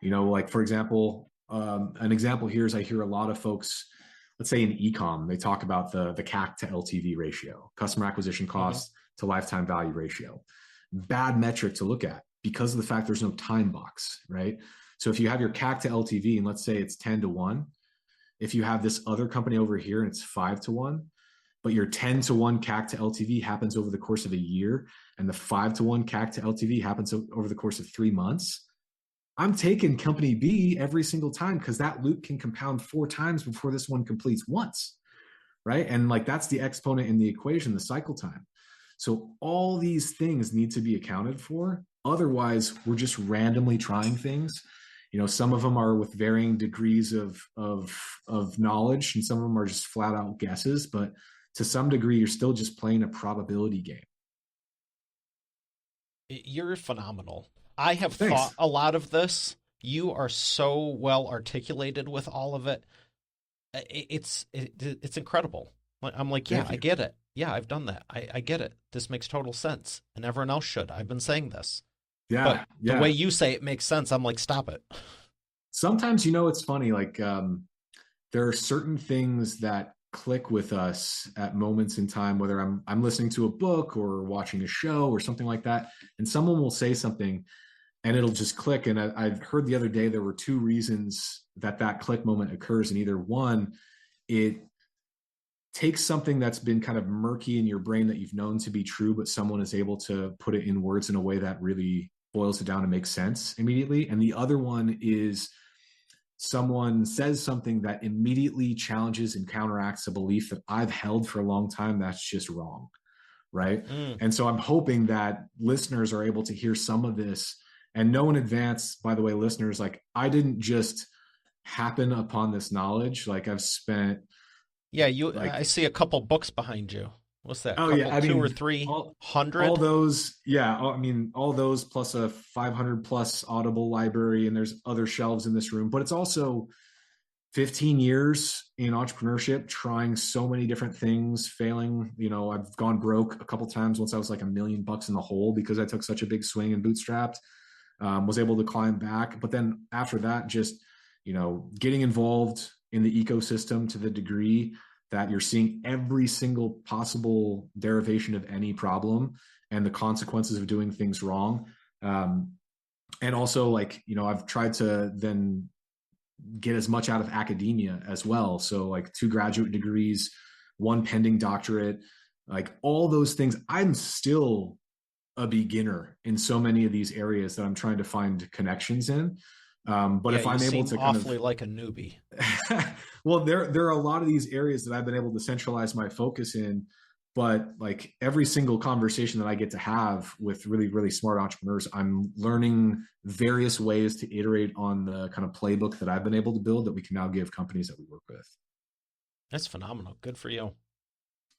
Like, for example, an example here is I hear a lot of folks, let's say in e-com, they talk about the CAC to LTV ratio, customer acquisition cost to lifetime value ratio. Bad metric to look at because of the fact there's no time box, right? So if you have your CAC to LTV and let's say it's 10 to 1, if you have this other company over here and it's 5-1, but your 10-1 CAC to LTV happens over the course of a year, and the 5-1 CAC to LTV happens over the course of 3 months, I'm taking company B every single time because that loop can compound 4 times before this one completes once, right? And like that's the exponent in the equation, the cycle time. So all these things need to be accounted for. Otherwise, we're just randomly trying things. Some of them are with varying degrees of knowledge, and some of them are just flat out guesses. But to some degree, you're still just playing a probability game. You're phenomenal. I have Thanks. thought a lot of this. You are so well articulated with all of it. It's incredible. I'm like, yeah, I get it. Yeah, I've done that. I get it. This makes total sense. And everyone else should. I've been saying this. Yeah. But the way you say it makes sense, I'm like, stop it. Sometimes, it's funny. Like there are certain things that click with us at moments in time, whether I'm listening to a book or watching a show or something like that. And someone will say something and it'll just click. And I've heard the other day, there were 2 reasons that click moment occurs. And either one, it takes something that's been kind of murky in your brain that you've known to be true, but someone is able to put it in words in a way that really boils it down and makes sense immediately. And the other one is someone says something that immediately challenges and counteracts a belief that I've held for a long time that's just wrong, right? And so I'm hoping that listeners are able to hear some of this and know in advance, by the way, listeners, like I didn't just happen upon this knowledge. Like I've spent... Yeah, I see a couple books behind you. What's that? Oh, yeah. 200 or 300? All those, yeah. I mean, all those plus a 500 plus Audible library, and there's other shelves in this room. But it's also 15 years in entrepreneurship, trying so many different things, failing. I've gone broke a couple times once I was like $1 million in the hole because I took such a big swing and bootstrapped. Was able to climb back. But then after that, just, getting involved in the ecosystem to the degree that you're seeing every single possible derivation of any problem and the consequences of doing things wrong. And also like, I've tried to then get as much out of academia as well. So like 2 graduate degrees, 1 pending doctorate, like all those things. I'm still a beginner in so many of these areas that I'm trying to find connections in. But if I'm able to kind awfully like a newbie. Well, there are a lot of these areas that I've been able to centralize my focus in, but like every single conversation that I get to have with really, really smart entrepreneurs, I'm learning various ways to iterate on the kind of playbook that I've been able to build that we can now give companies that we work with. That's phenomenal. Good for you.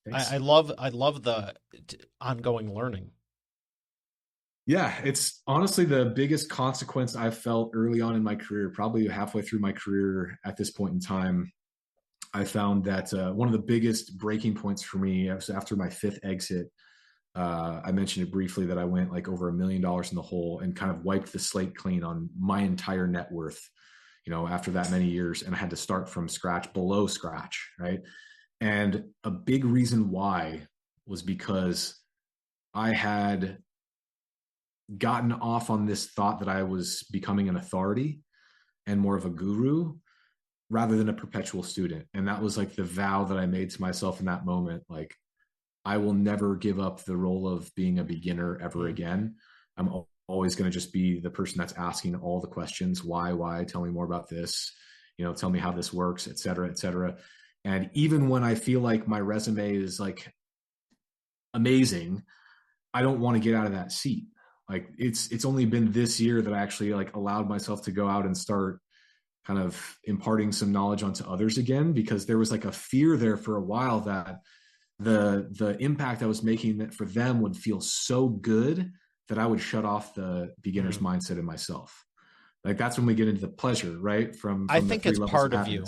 Thanks. I love the ongoing learning. Yeah, it's honestly the biggest consequence I've felt early on in my career, probably halfway through my career at this point in time. I found that one of the biggest breaking points for me was after my 5th exit. I mentioned it briefly that I went like over $1 million in the hole and kind of wiped the slate clean on my entire net worth, after that many years. And I had to start from scratch, below scratch, right? And a big reason why was because I had gotten off on this thought that I was becoming an authority and more of a guru rather than a perpetual student. And that was like the vow that I made to myself in that moment. Like, I will never give up the role of being a beginner ever again. I'm always going to just be the person that's asking all the questions. Why? Tell me more about this. Tell me how this works, et cetera, et cetera. And even when I feel like my resume is like amazing, I don't want to get out of that seat. Like it's only been this year that I actually like allowed myself to go out and start kind of imparting some knowledge onto others again, because there was like a fear there for a while that the impact I was making that for them would feel so good that I would shut off the beginner's mindset in myself. Like that's when we get into the pleasure, right? From I think it's part of you.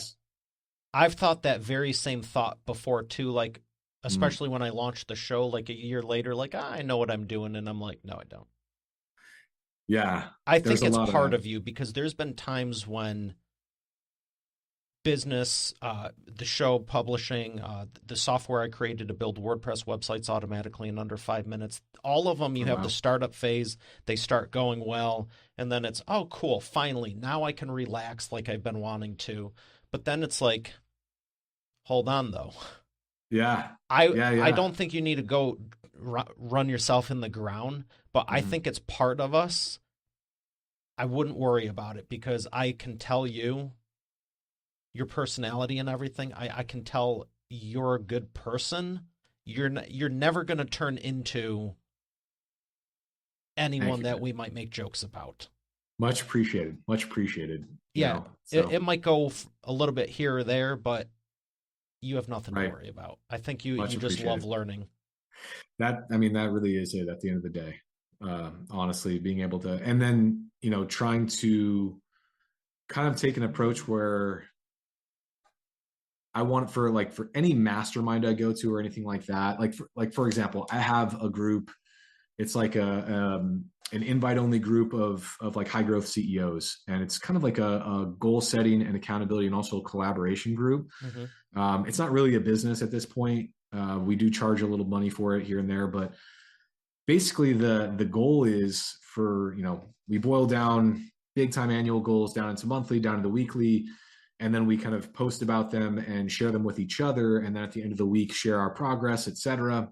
I've thought that very same thought before too, like especially when I launched the show like a year later, like I know what I'm doing, and I'm like, no, I don't. Yeah. I think it's part of you, because there's been times when business, the show, publishing, the software I created to build WordPress websites automatically in under 5 minutes, all of them, you have the startup phase, they start going well, and then it's, oh, cool, finally, now I can relax like I've been wanting to. But then it's like, hold on though. Yeah. I don't think you need to go run yourself in the ground, but I Mhm. think it's part of us. I wouldn't worry about it because I can tell you your personality and everything. I can tell you're a good person. You're never going to turn into Thank anyone you, that man. we might make jokes about. Much appreciated. Much appreciated. Yeah, So it might go a little bit here or there, but you have nothing to right. worry about. I think Much you just love appreciated. learning. That really is it at the end of the day. Honestly, being able to, and then, trying to kind of take an approach where I want for any mastermind I go to or anything like that. For example, I have a group. It's like an invite only group of like high growth CEOs, and it's kind of like a goal setting and accountability and also a collaboration group. Mm-hmm. It's not really a business at this point. We do charge a little money for it here and there, but basically the goal is for, we boil down big time annual goals down into monthly, down into weekly, and then we kind of post about them and share them with each other, and then at the end of the week share our progress, etc.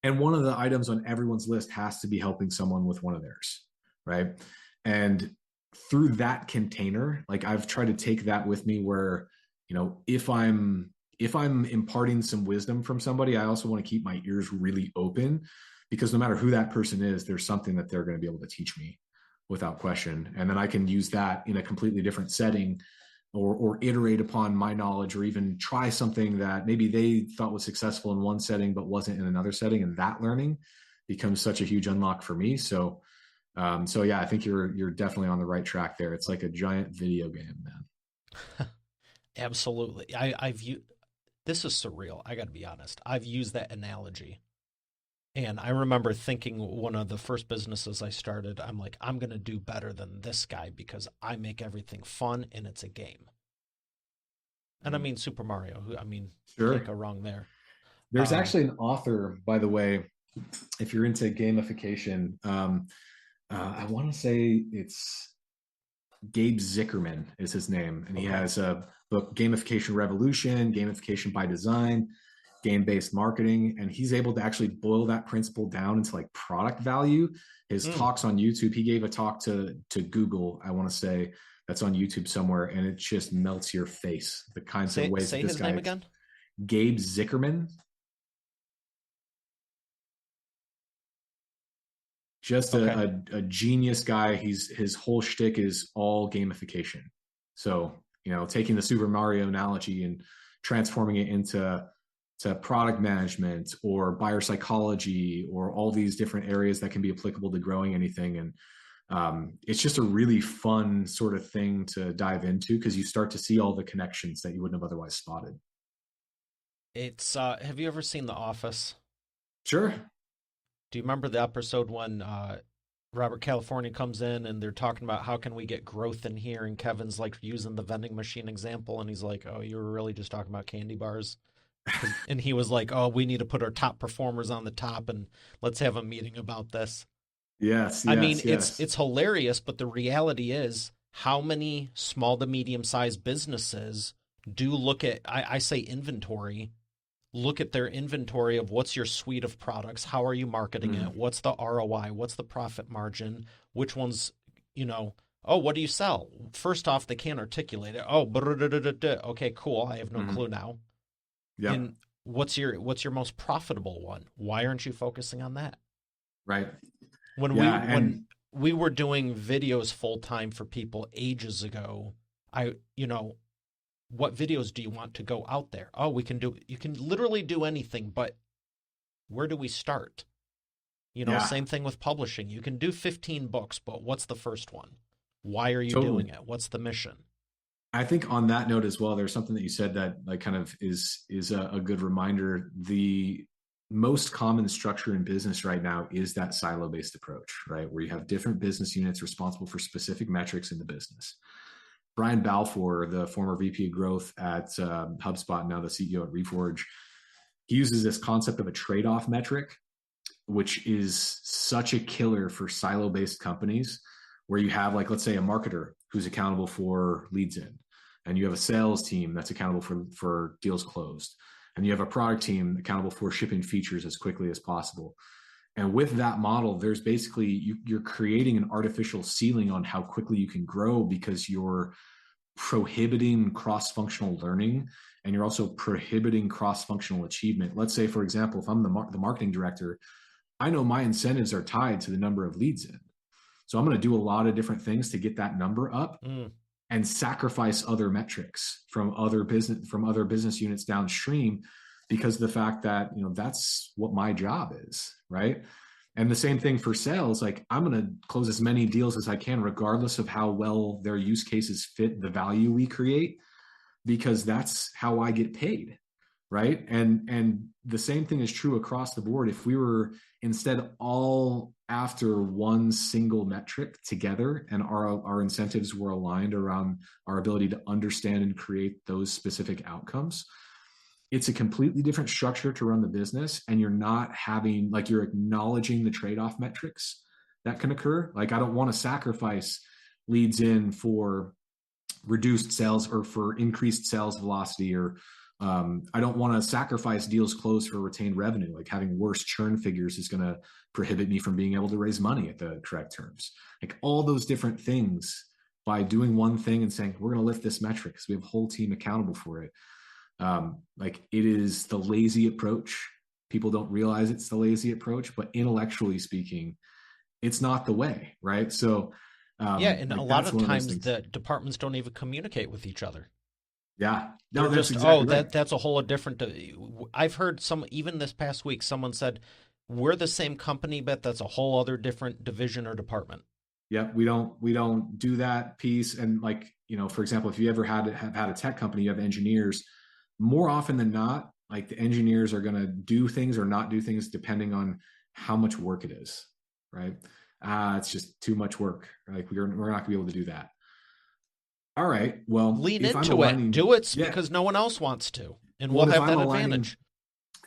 And one of the items on everyone's list has to be helping someone with one of theirs, right? And through that container, like I've tried to take that with me where, if I'm imparting some wisdom from somebody, I also want to keep my ears really open, because no matter who that person is, there's something that they're going to be able to teach me without question. And then I can use that in a completely different setting, or iterate upon my knowledge, or even try something that maybe they thought was successful in one setting but wasn't in another setting, and that learning becomes such a huge unlock for me. So yeah, I think you're definitely on the right track there. It's like a giant video game, man. Absolutely. I've used this is surreal. I got to be honest. I've used that analogy. And I remember thinking one of the first businesses I started, I'm like, I'm going to do better than this guy because I make everything fun and it's a game. And I mean, Super Mario, Sure. can't go wrong there. There's actually an author, by the way, if you're into gamification. I want to say it's Gabe Zickerman is his name, and he has a book, Gamification Revolution, Gamification by Design, Game-Based Marketing, and he's able to actually boil that principle down into like product value. His talks on YouTube, he gave a talk to Google, I want to say, that's on YouTube somewhere, and it just melts your face. The kinds of ways Say that this his guy, name again. Gabe Zickerman, just Okay. a genius guy. His whole shtick is all gamification. So, taking the Super Mario analogy and transforming it into product management or buyer psychology or all these different areas that can be applicable to growing anything. And it's just a really fun sort of thing to dive into, because you start to see all the connections that you wouldn't have otherwise spotted. It's have you ever seen The Office? Sure. Do you remember the episode when Robert California comes in and they're talking about how can we get growth in here, and Kevin's like using the vending machine example, and he's like, "Oh, you were really just talking about candy bars." And he was like, "Oh, we need to put our top performers on the top, and let's have a meeting about this." Yes, I mean, yes, yes. it's hilarious, but the reality is, how many small to medium sized businesses do look at I say inventory, look at their inventory of what's your suite of products, how are you marketing it, what's the ROI, what's the profit margin, which ones, oh, what do you sell? First off, they can't articulate it. Oh, okay, cool. I have no clue now. Yeah. And what's your most profitable one? Why aren't you focusing on that? Right. When we were doing videos full time for people ages ago, what videos do you want to go out there? Oh, you can literally do anything, but where do we start? Same thing with publishing. You can do 15 books, but what's the first one? Why are you doing it? What's the mission? I think on that note as well, there's something that you said that like kind of is a good reminder. The most common structure in business right now is that silo-based approach, right? Where you have different business units responsible for specific metrics in the business. Brian Balfour, the former VP of growth at HubSpot, now the CEO at Reforge, he uses this concept of a trade-off metric, which is such a killer for silo-based companies, where you have, like, let's say a marketer who's accountable for leads in. and you have a sales team that's accountable for deals closed, and you have a product team accountable for shipping features as quickly as possible. And with that model, there's basically you're creating an artificial ceiling on how quickly you can grow, because you're prohibiting cross-functional learning, and you're also prohibiting cross-functional achievement. Let's say, for example, if I'm the marketing director, I know my incentives are tied to the number of leads in. So I'm going to do a lot of different things to get that number up, and sacrifice other metrics from other business units downstream, because of the fact that, that's what my job is, right? And the same thing for sales. Like, I'm going to close as many deals as I can, regardless of how well their use cases fit the value we create, because that's how I get paid, right? And the same thing is true across the board. If we were instead all after one single metric together, and our incentives were aligned around our ability to understand and create those specific outcomes, it's a completely different structure to run the business. And you're not having, like, you're acknowledging the trade-off metrics that can occur. Like, I don't want to sacrifice leads in for reduced sales or for increased sales velocity, or I don't want to sacrifice deals closed for retained revenue. Like, having worse churn figures is going to prohibit me from being able to raise money at the correct terms. Like, all those different things, by doing one thing and saying, we're going to lift this metric because we have a whole team accountable for it. Like, it is the lazy approach. People don't realize it's the lazy approach, but intellectually speaking, it's not the way, right? So and like, a lot of times the departments don't even communicate with each other. Yeah, no, that's just exactly right. that's a whole different. I've heard even this past week, someone said, we're the same company, but that's a whole other different division or department. Yeah, we don't do that piece. And, like, for example, if you ever have had a tech company, you have engineers. More often than not, like, the engineers are going to do things or not do things depending on how much work it is, right? It's just too much work. Like, we're not going to be able to do that. All right, well, lean into it. Do it because no one else wants to, and we'll have that advantage.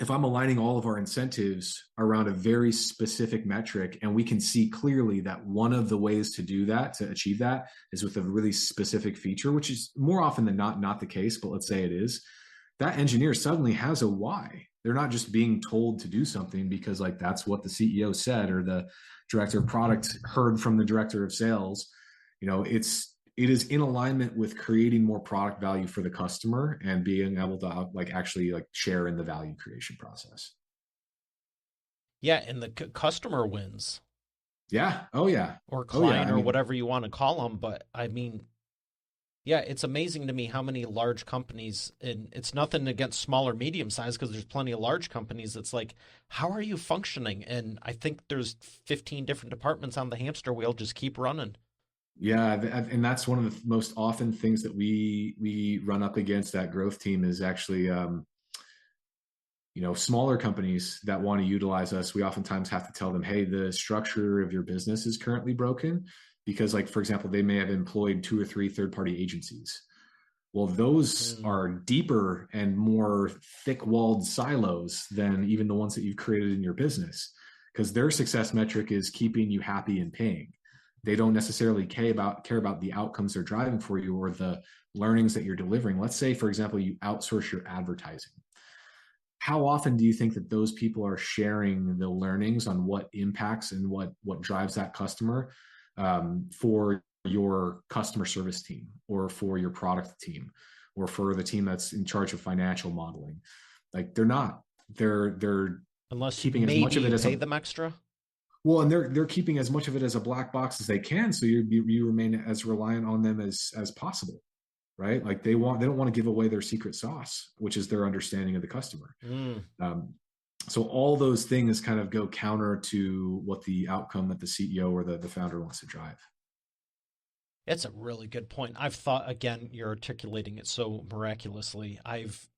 If I'm aligning all of our incentives around a very specific metric, and we can see clearly that one of the ways to do that, to achieve that, is with a really specific feature, which is more often than not the case, but let's say it is, that engineer suddenly has a why. They're not just being told to do something because, like, that's what the CEO said, or the director of product heard from the director of sales. It is in alignment with creating more product value for the customer and being able to, like, actually, like, share in the value creation process. Yeah, and the customer wins. Yeah. Oh yeah. Or client, or whatever you want to call them. But I mean, yeah, it's amazing to me how many large companies, and it's nothing against small or medium size, because there's plenty of large companies. It's like, how are you functioning? And I think there's 15 different departments on the hamster wheel. Just keep running. Yeah, and that's one of the most often things that we run up against that growth team is actually, smaller companies that want to utilize us. We oftentimes have to tell them, hey, the structure of your business is currently broken, because, like, for example, they may have employed 2 or 3 third-party agencies. Well, those are deeper and more thick-walled silos than even the ones that you've created in your business, because their success metric is keeping you happy and paying. They don't necessarily care about the outcomes they're driving for you or the learnings that you're delivering. Let's say, for example, you outsource your advertising. How often do you think that those people are sharing the learnings on what impacts and what drives that customer for your customer service team, or for your product team, or for the team that's in charge of financial modeling? Like, they're not. They're unless keeping maybe as much of it as pay them extra. Well, and they're keeping as much of it as a black box as they can, so you remain as reliant on them as possible, right? Like, they don't want to give away their secret sauce, which is their understanding of the customer. So all those things kind of go counter to what the outcome that the CEO or the founder wants to drive. It's a really good point. I've thought, again, you're articulating it so miraculously. I've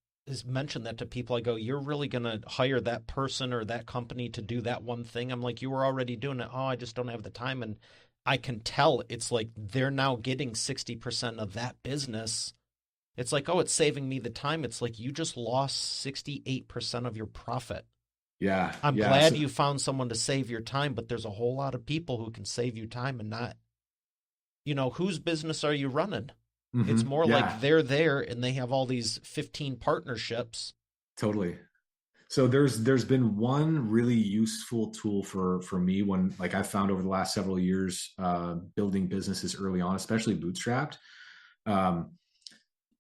mentioned that to people. I go, you're really going to hire that person or that company to do that one thing? I'm like, you were already doing it. Oh, I just don't have the time. And I can tell it's like they're now getting 60% of that business. It's like, oh, it's saving me the time. It's like you just lost 68% of your profit. Yeah. I'm glad you found someone to save your time, but there's a whole lot of people who can save you time and not, whose business are you running? It's Hmm. more like Yeah, they're there and they have all these 15 partnerships. totally. So there's been one really useful tool for me when like I found over the last several years building businesses early on, especially bootstrapped. Um,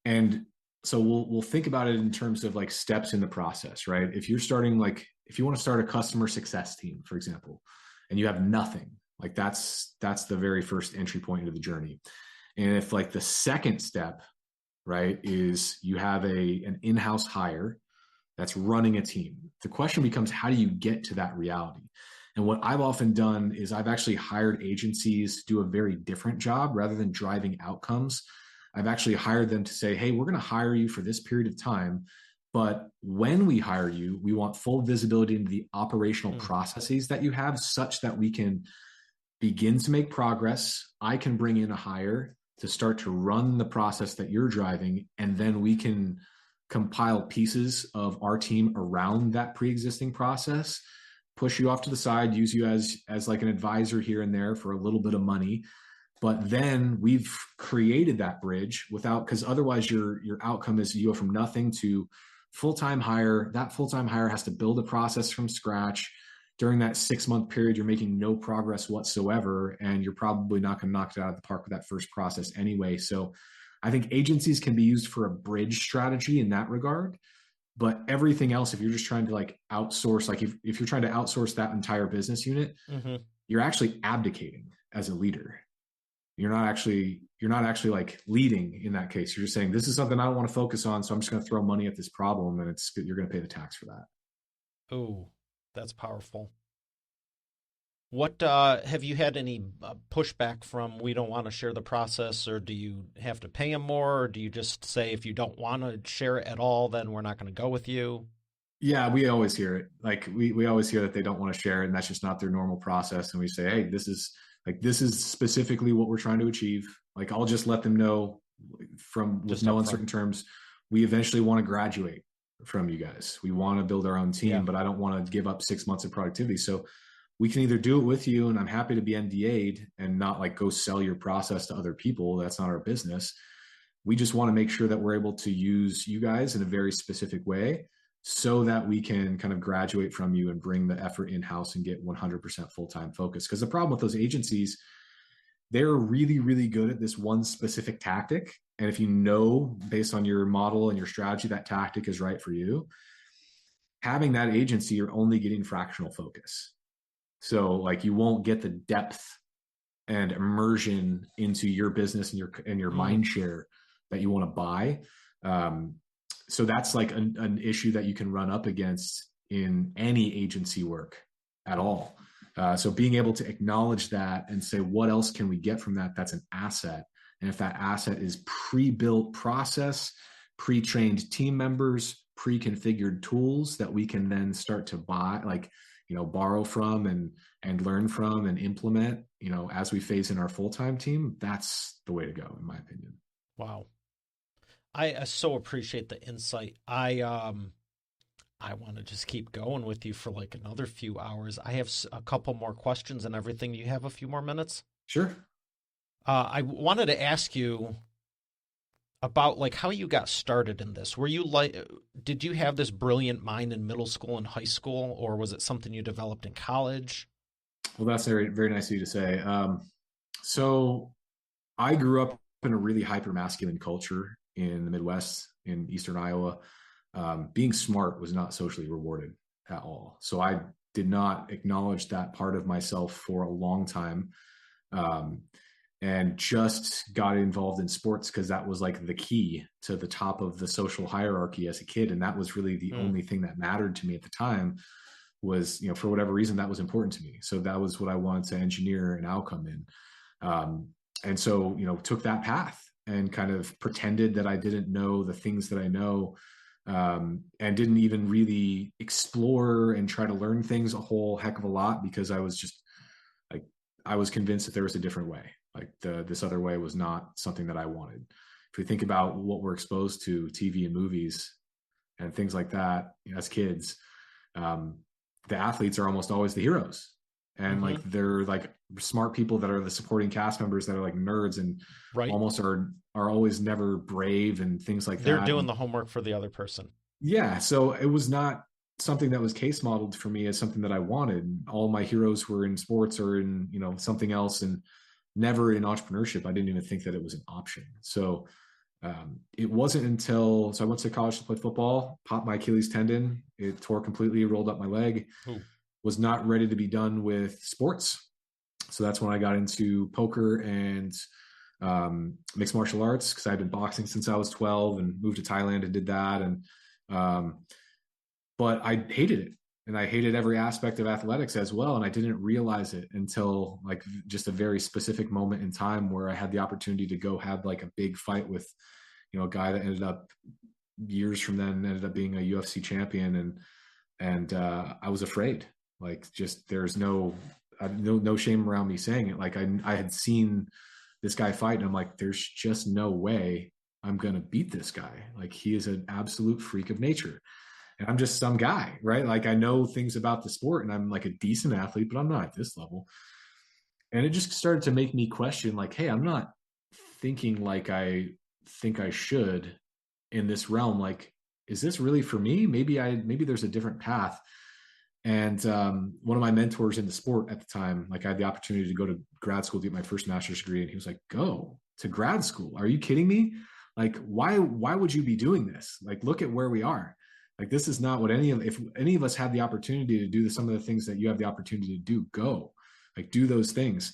and so we'll think about it in terms of like steps in the process, right? If you're starting like if you want to start a customer success team, for example, and you have nothing, like that's the very first entry point into the journey. And if like the second step, right, is you have an in-house hire that's running a team. The question becomes, how do you get to that reality? And what I've often done is I've actually hired agencies to do a very different job rather than driving outcomes. I've actually hired them to say, hey, we're going to hire you for this period of time. But when we hire you, we want full visibility into the operational Hmm. processes that you have such that we can begin to make progress. I can bring in a hire to start to run the process that you're driving, and then we can compile pieces of our team around that pre-existing process, push you off to the side, use you as like an advisor here and there for a little bit of money. But then we've created that bridge without, because otherwise your outcome is you go from nothing to full-time hire. That full-time hire has to build a process from scratch. During that 6 month period, you're making no progress whatsoever, and you're probably not going to knock it out of the park with that first process anyway. So I think agencies can be used for a bridge strategy in that regard. But everything else, if you're just trying to like outsource, like if you're trying to outsource that entire business unit, Hmm. you're actually abdicating as a leader. You're not actually like leading in that case. You're just saying, this is something I don't want to focus on, so I'm just going to throw money at this problem, and you're going to pay the tax for that. Oh, that's powerful. What have you had any pushback from? We don't want to share the process, or do you have to pay them more, or do you just say if you don't want to share it at all, then we're not going to go with you? Yeah, we always hear it. Like we always hear that they don't want to share it, and that's just not their normal process. And we say, hey, this is specifically what we're trying to achieve. Like I'll just let them know from with Just no up front. uncertain terms, we eventually want to graduate from you guys. We want to build our own Yeah. team, but I don't want to give up 6 months of productivity. So we can either do it with you, and I'm happy to be NDA'd and not like go sell your process to other people. That's not our business. We just want to make sure that we're able to use you guys in a very specific way so that we can kind of graduate from you and bring the effort in house and get 100% full time focus. Because the problem with those agencies, they're really, really good at this one specific tactic. And if you know, based on your model and your strategy, that tactic is right for you, having that agency, you're only getting fractional focus. So, like, you won't get the depth and immersion into your business and your Mm. mind share that you want to buy. Um, so that's like an issue that you can run up against in any agency work at all. So being able to acknowledge that and say, what else can we get from that? That's an asset. And if that asset is pre-built process, pre-trained team members, pre-configured tools that we can then start to buy, like, borrow from and learn from and implement, as we phase in our full-time team, that's the way to go, in my opinion. Wow. I so appreciate the insight. I want to just keep going with you for like another few hours. I have a couple more questions and everything. Do you have a few more minutes? Sure. I wanted to ask you about like how you got started in this. Were you like, did you have this brilliant mind in middle school and high school, or was it something you developed in college? Well, that's very, very nice of you to say. So I grew up in a really hyper masculine culture in the Midwest, in Eastern Iowa. Being smart was not socially rewarded at all. So I did not acknowledge that part of myself for a long time. Um, and just got involved in sports because that was like the key to the top of the social hierarchy as a kid. And that was really the Mm. only thing that mattered to me at the time was, for whatever reason, that was important to me. So that was what I wanted to engineer an outcome in. And so, took that path and kind of pretended that I didn't know the things that I know, and didn't even really explore and try to learn things a whole heck of a lot because I was just like, I was convinced that there was a different way. Like this other way was not something that I wanted. If we think about what we're exposed to, TV and movies and things like that, as kids, the athletes are almost always the heroes. and like they're like smart people that are the supporting cast members that are like nerds and Right. almost are always never brave and things like They're that. doing And the homework for the other person. yeah, so it was not something that was case modeled for me as something that I wanted. All my heroes were in sports or in, you know, something else, and never in entrepreneurship. I didn't even think that it was an option. So it wasn't until I went to college to play football, popped my Achilles tendon, it tore completely, rolled up my leg, Ooh. was not ready to be done with sports. So that's when I got into poker and mixed martial arts, because I'd been boxing since I was 12 and moved to Thailand and did that. And but I hated it, and I hated every aspect of athletics as well. And I didn't realize it until like just a very specific moment in time where I had the opportunity to go have like a big fight with, you know, a guy that ended up years from then ended up being a UFC champion. And I was afraid, like, just there's no shame around me saying it. Like I had seen this guy fight, and I'm like, there's just no way I'm going to beat this guy. Like, he is an absolute freak of nature. And I'm just some guy, right? Like, I know things about the sport and I'm like a decent athlete, but I'm not at this level. And it just started to make me question, like, hey, I'm not thinking like I think I should in this realm. Like, is this really for me? Maybe there's a different path. And one of my mentors in the sport at the time, like, I had the opportunity to go to grad school to get my first master's degree. And he was like, go to grad school. Are you kidding me? Like, why would you be doing this? Like, look at where we are. Like, this is not what if any of us had the opportunity to do some of the things that you have the opportunity to do, go, like, do those things.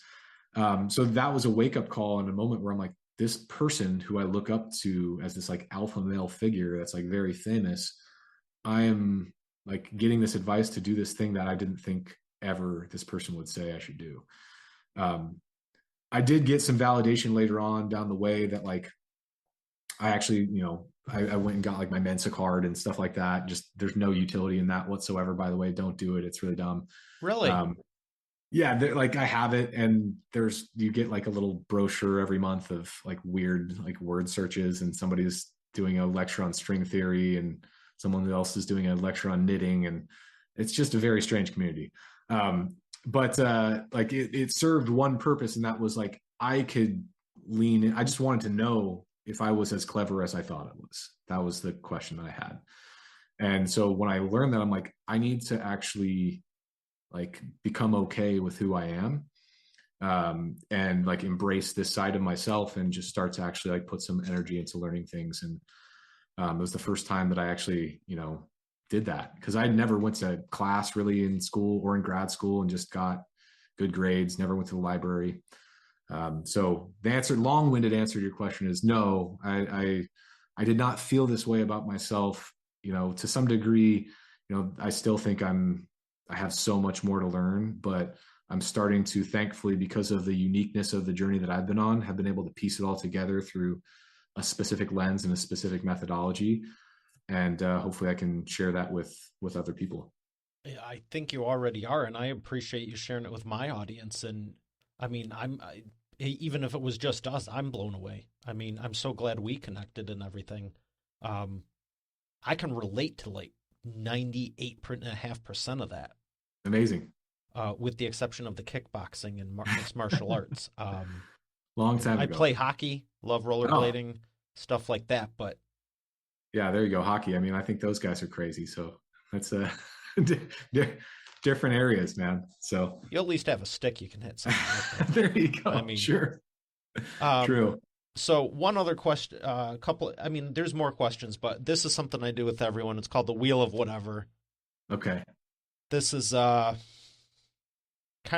So that was a wake up call in a moment where I'm like, this person who I look up to as this like alpha male figure that's like very famous, I am like getting this advice to do this thing that I didn't think ever this person would say I should do. I did get some validation later on down the way that, like, I actually, you know, I went and got like my Mensa card and stuff like that. Just, there's no utility in that whatsoever, by the way. Don't do it. It's really dumb. Really? Yeah, like, I have it, and you get like a little brochure every month of like weird like word searches, and somebody's doing a lecture on string theory and someone else is doing a lecture on knitting, and it's just a very strange community. But like it served one purpose, and that was like, I could lean in. I just wanted to know if I was as clever as I thought it was. That was the question that I had. And so when I learned that, I'm like, I need to actually like become okay with who I am, and like embrace this side of myself, and just start to actually like put some energy into learning things. And it was the first time that I actually, you know, did that, because I never went to class really in school or in grad school, and just got good grades, never went to the library. So the long-winded answer to your question is no. I did not feel this way about myself. You know, to some degree, you know, I still think I have so much more to learn, but I'm starting to, thankfully, because of the uniqueness of the journey that I've been on, have been able to piece it all together through a specific lens and a specific methodology. And hopefully I can share that with other people. I think you already are, and I appreciate you sharing it with my audience. And I mean, even if it was just us, I'm blown away. I mean, I'm so glad we connected and everything. I can relate to like 98.5% of that. Amazing. With the exception of the kickboxing and mixed martial arts. Long time I ago. play hockey, love rollerblading, stuff like that. But yeah, there you go. Hockey. I mean, I think those guys are crazy. So that's different areas, man. So you at least have a stick you can hit something like that. There you go. I mean, sure. True. So one other question, I mean, there's more questions, but this is something I do with everyone. It's called the Wheel of Whatever. Okay. This is kind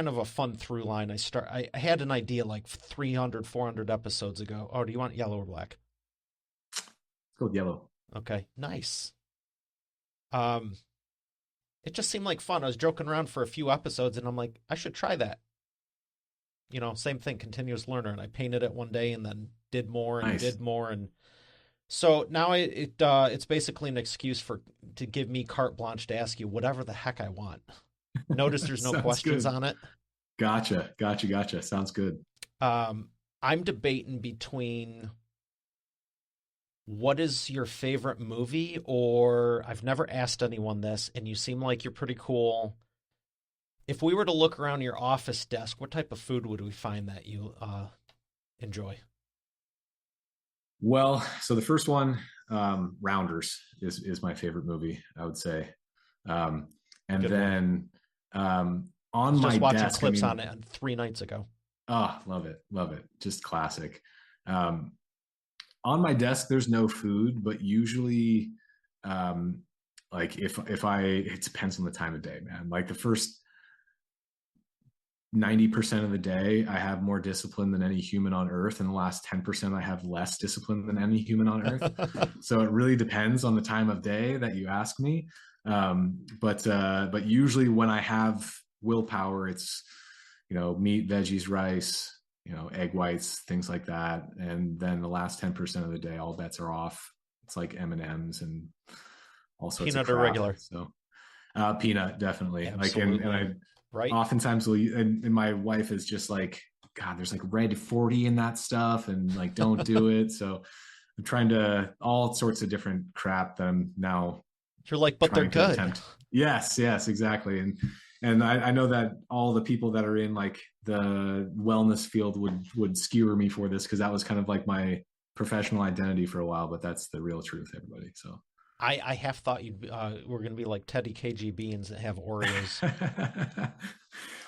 of a fun through line. I had an idea like 300, 400 episodes ago. Oh, do you want yellow or black? Let's go with yellow. Okay, nice. It just seemed like fun. I was joking around for a few episodes, and I'm like, I should try that. You know, same thing, continuous learner. And I painted it one day, and then did more and did more, and so now it's basically an excuse to give me carte blanche to ask you whatever the heck I want. Notice there's no questions on it. Gotcha. Sounds good. I'm debating between what is your favorite movie, or I've never asked anyone this, and you seem like you're pretty cool. If we were to look around your office desk, what type of food would we find that you enjoy? Well, so the first one, Rounders is my favorite movie, I would say. And Good then I on was my just watching desk, I clips mean, on it 3 nights ago. oh, love it, just classic. Um, on my desk, there's no food, but usually, um, like if I, it depends on the time of day, man. Like the first 90% of the day, I have more discipline than any human on earth. And the last 10%, I have less discipline than any human on earth. So it really depends on the time of day that you ask me. But usually when I have willpower, it's, meat, veggies, rice, egg whites, things like that. And then the last 10% of the day, all bets are off. It's like M&Ms and all sorts Peanut of or crap. regular? So peanut, definitely. Absolutely. Like, and I right? oftentimes and my wife is just like, God, there's like red 40 in that stuff, and like, don't do it. So I'm trying to all sorts of different crap that I'm now You're like, but they're trying to good. attempt. Yes, exactly. And I know that all the people that are in like the wellness field would skewer me for this, because that was kind of like my professional identity for a while, but that's the real truth, everybody. So I have thought you were going to be like Teddy KG Beans that have Oreos.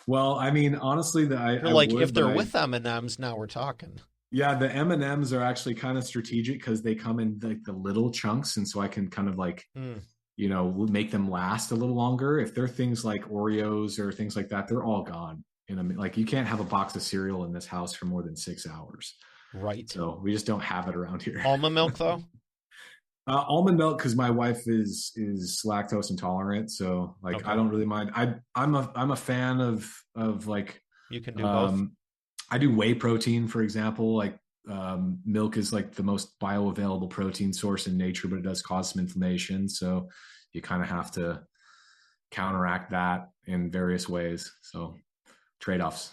Well, I mean, honestly, You're like, if they're with M&Ms, now we're talking. Yeah, the M&Ms are actually kind of strategic because they come in like the little chunks, and so I can kind of like, make them last a little longer. If they're things like Oreos or things like that, they're all gone. Like you can't have a box of cereal in this house for more than 6 hours. Right. So we just don't have it around here. Almond milk, though? Almond milk, because my wife is lactose intolerant, so like Okay. I don't really mind. I'm a fan of like, you can do both. I do whey protein, for example. Like milk is like the most bioavailable protein source in nature, but it does cause some inflammation, so you kind of have to counteract that in various ways. So trade-offs.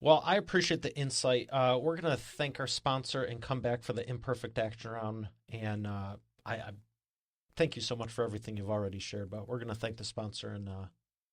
Well, I appreciate the insight. We're going to thank our sponsor and come back for the imperfect action round. And I thank you so much for everything you've already shared, but we're going to thank the sponsor and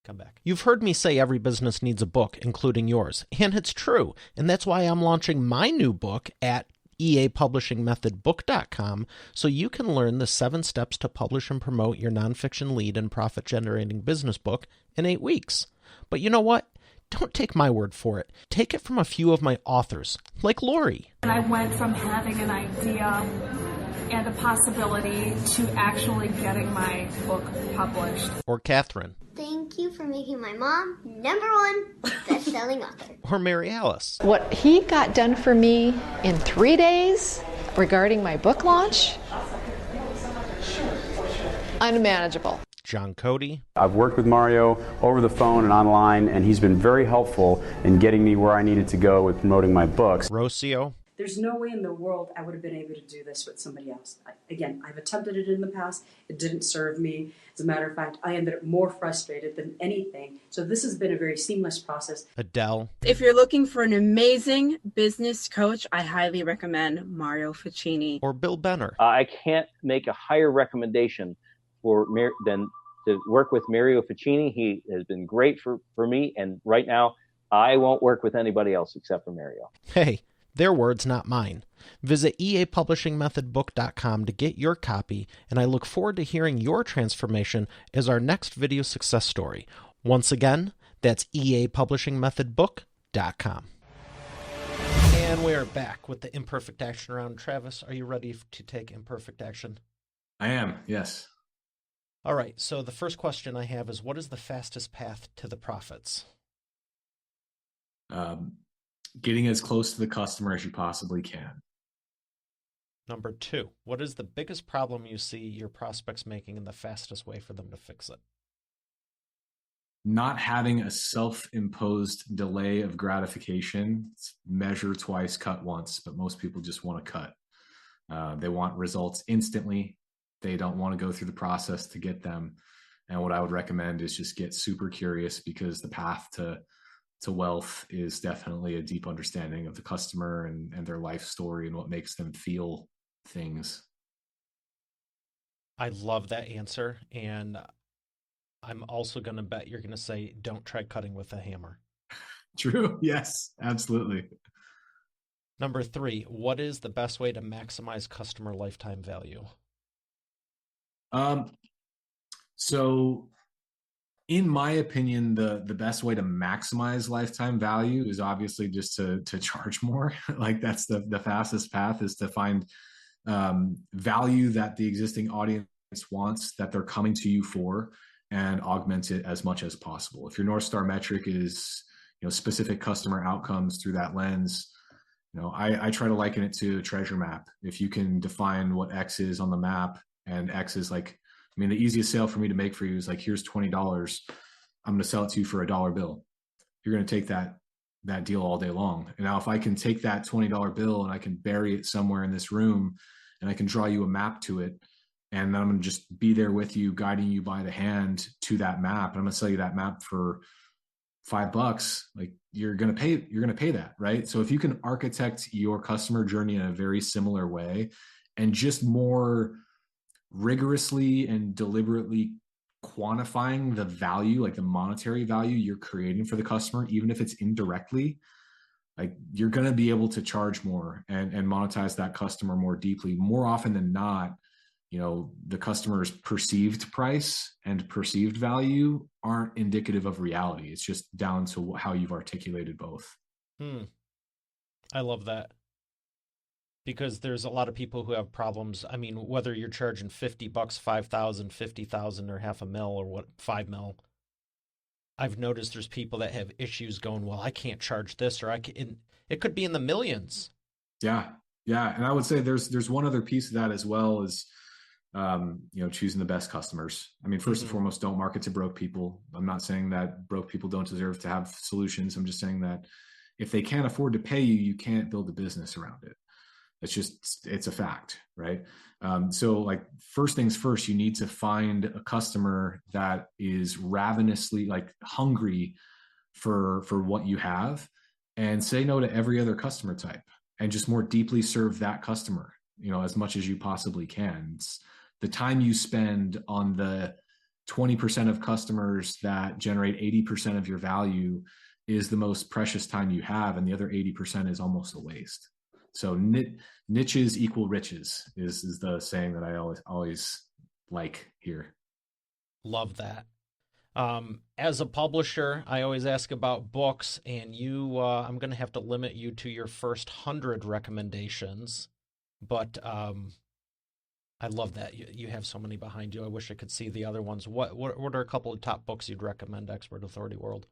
come back. You've heard me say every business needs a book, including yours. And it's true. And that's why I'm launching my new book at eapublishingmethodbook.com, so you can learn the 7 steps to publish and promote your nonfiction lead and profit-generating business book in 8 weeks. But you know what? Don't take my word for it. Take it from a few of my authors, like Lori. And I went from having an idea and a possibility to actually getting my book published. Or Catherine. Thank you for making my mom #1 best-selling author. Or Mary Alice. What he got done for me in 3 days regarding my book launch, unmanageable. John Cody. I've worked with Mario over the phone and online, and he's been very helpful in getting me where I needed to go with promoting my books. Rocio. There's no way in the world I would have been able to do this with somebody else. I've attempted it in the past. It didn't serve me. As a matter of fact, I ended up more frustrated than anything. So this has been a very seamless process. Adele. If you're looking for an amazing business coach, I highly recommend Mario Ficini. Or Bill Benner. I can't make a higher recommendation than to work with Mario Ficini. He has been great for me, and right now I won't work with anybody else except for Mario. Hey, their words, not mine. Visit eapublishingmethodbook.com to get your copy, and I look forward to hearing your transformation as our next video success story. Once again, that's eapublishingmethodbook.com. And we are back with the imperfect action round. Travis, are you ready to take imperfect action? I am, yes. All right, so the first question I have is, what is the fastest path to the profits? Getting as close to the customer as you possibly can. Number 2, what is the biggest problem you see your prospects making and the fastest way for them to fix it? Not having a self-imposed delay of gratification. It's measure twice, cut once, but most people just want to cut. They want results instantly. They don't want to go through the process to get them. And what I would recommend is just get super curious, because the path to wealth is definitely a deep understanding of the customer and their life story and what makes them feel things. I love that answer. And I'm also going to bet you're going to say, don't try cutting with a hammer. True. Yes, absolutely. Number 3, what is the best way to maximize customer lifetime value? So in my opinion, the best way to maximize lifetime value is obviously just to charge more. Like that's the fastest path, is to find value that the existing audience wants, that they're coming to you for, and augment it as much as possible. If your North Star metric is, specific customer outcomes through that lens, I try to liken it to a treasure map. If you can define what X is on the map, and X is like, the easiest sale for me to make for you is like, here's $20. I'm going to sell it to you for $1 bill. You're going to take that deal all day long. And now if I can take that $20 bill and I can bury it somewhere in this room, and I can draw you a map to it, and I'm going to just be there with you, guiding you by the hand to that map, and I'm going to sell you that map for $5, like you're going to pay that, right? So if you can architect your customer journey in a very similar way, and just more rigorously and deliberately quantifying the value, like the monetary value you're creating for the customer, even if it's indirectly, like you're going to be able to charge more and monetize that customer more deeply. More often than not, the customer's perceived price and perceived value aren't indicative of reality. It's just down to how you've articulated both. I love that. Because there's a lot of people who have problems. I mean, whether you're charging $50, 5,000, 50,000, or $500,000, or $5 million, I've noticed there's people that have issues going, well, I can't charge this, or it could be in the millions. Yeah. And I would say there's one other piece of that as well, is, choosing the best customers. I mean, first and foremost, don't market to broke people. I'm not saying that broke people don't deserve to have solutions. I'm just saying that if they can't afford to pay you, you can't build a business around it. It's a fact, right? So like, first things first, you need to find a customer that is ravenously like hungry for what you have, and say no to every other customer type, and just more deeply serve that customer, as much as you possibly can. It's the time you spend on the 20% of customers that generate 80% of your value is the most precious time you have, and the other 80% is almost a waste. So niches equal riches is the saying that I always like here. Love that. As a publisher, I always ask about books, and I'm going to have to limit you to your first 100 recommendations, but I love that you have so many behind you. I wish I could see the other ones. What are a couple of top books you'd recommend, Expert Authority World?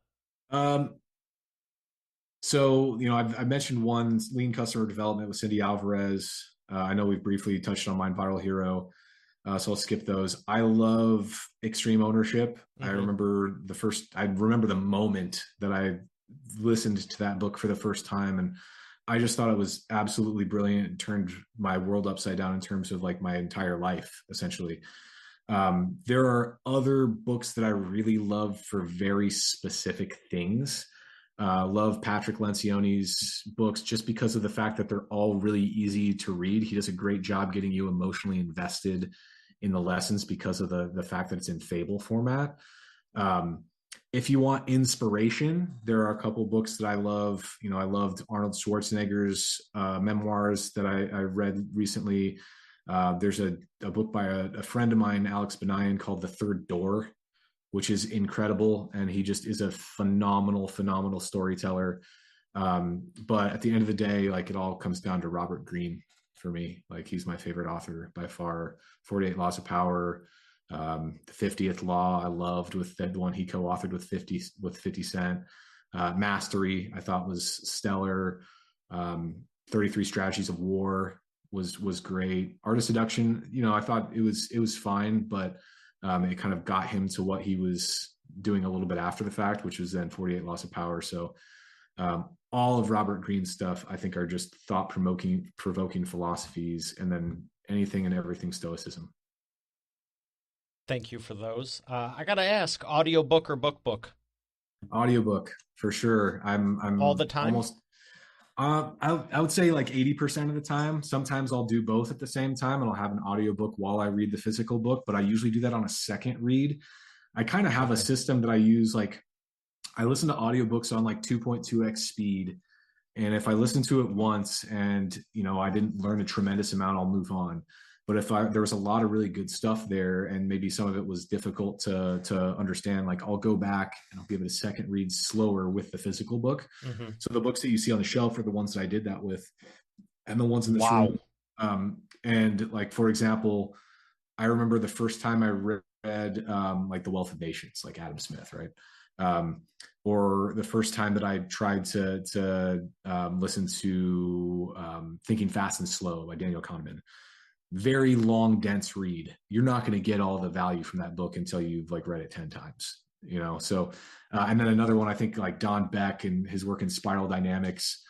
So, I've mentioned one, Lean Customer Development with Cindy Alvarez. I know we've briefly touched on Mind Viral Hero, so I'll skip those. I love Extreme Ownership. I remember the moment that I listened to that book for the first time, and I just thought it was absolutely brilliant. It turned my world upside down in terms of like my entire life, essentially. There are other books that I really love for very specific things. Love Patrick Lencioni's books just because of the fact that they're all really easy to read. He does a great job getting you emotionally invested in the lessons because of the fact that it's in fable format. If you want inspiration, there are a couple books that I love. I loved Arnold Schwarzenegger's memoirs that I read recently. There's a book by a friend of mine, Alex Benayan, called The Third Door, which is incredible. And he just is a phenomenal storyteller. But at the end of the day, like, it all comes down to Robert Greene for me. Like, he's my favorite author by far. 48 Laws of Power, the 50th Law I loved, with the one he co-authored with 50 Cent. Mastery I thought was stellar. 33 Strategies of War was great. Art of Seduction, I thought it was fine, but it kind of got him to what he was doing a little bit after the fact, which was then 48 Laws of Power. So all of Robert Greene's stuff, I think, are just thought-provoking philosophies, and then anything and everything Stoicism. Thank you for those. I got to ask, audiobook or book? Audiobook, for sure. I'm all the time? Almost. I would say like 80% of the time. Sometimes I'll do both at the same time, and I'll have an audiobook while I read the physical book, but I usually do that on a second read. I kind of have a system that I use. Like I listen to audiobooks on like 2.2x speed. And if I listen to it once and, I didn't learn a tremendous amount, I'll move on. But if there was a lot of really good stuff there and maybe some of it was difficult to understand, like I'll go back and I'll give it a second read slower with the physical book. Mm-hmm. So the books that you see on the shelf are the ones that I did that with, and the ones in this room. And like, for example, I remember the first time I read like The Wealth of Nations, like Adam Smith, right? Or the first time that I tried to listen to Thinking Fast and Slow by Daniel Kahneman. Very long, dense read. You're not going to get all the value from that book until you've like read it 10 times, So, and then another one, I think like Don Beck and his work in Spiral Dynamics,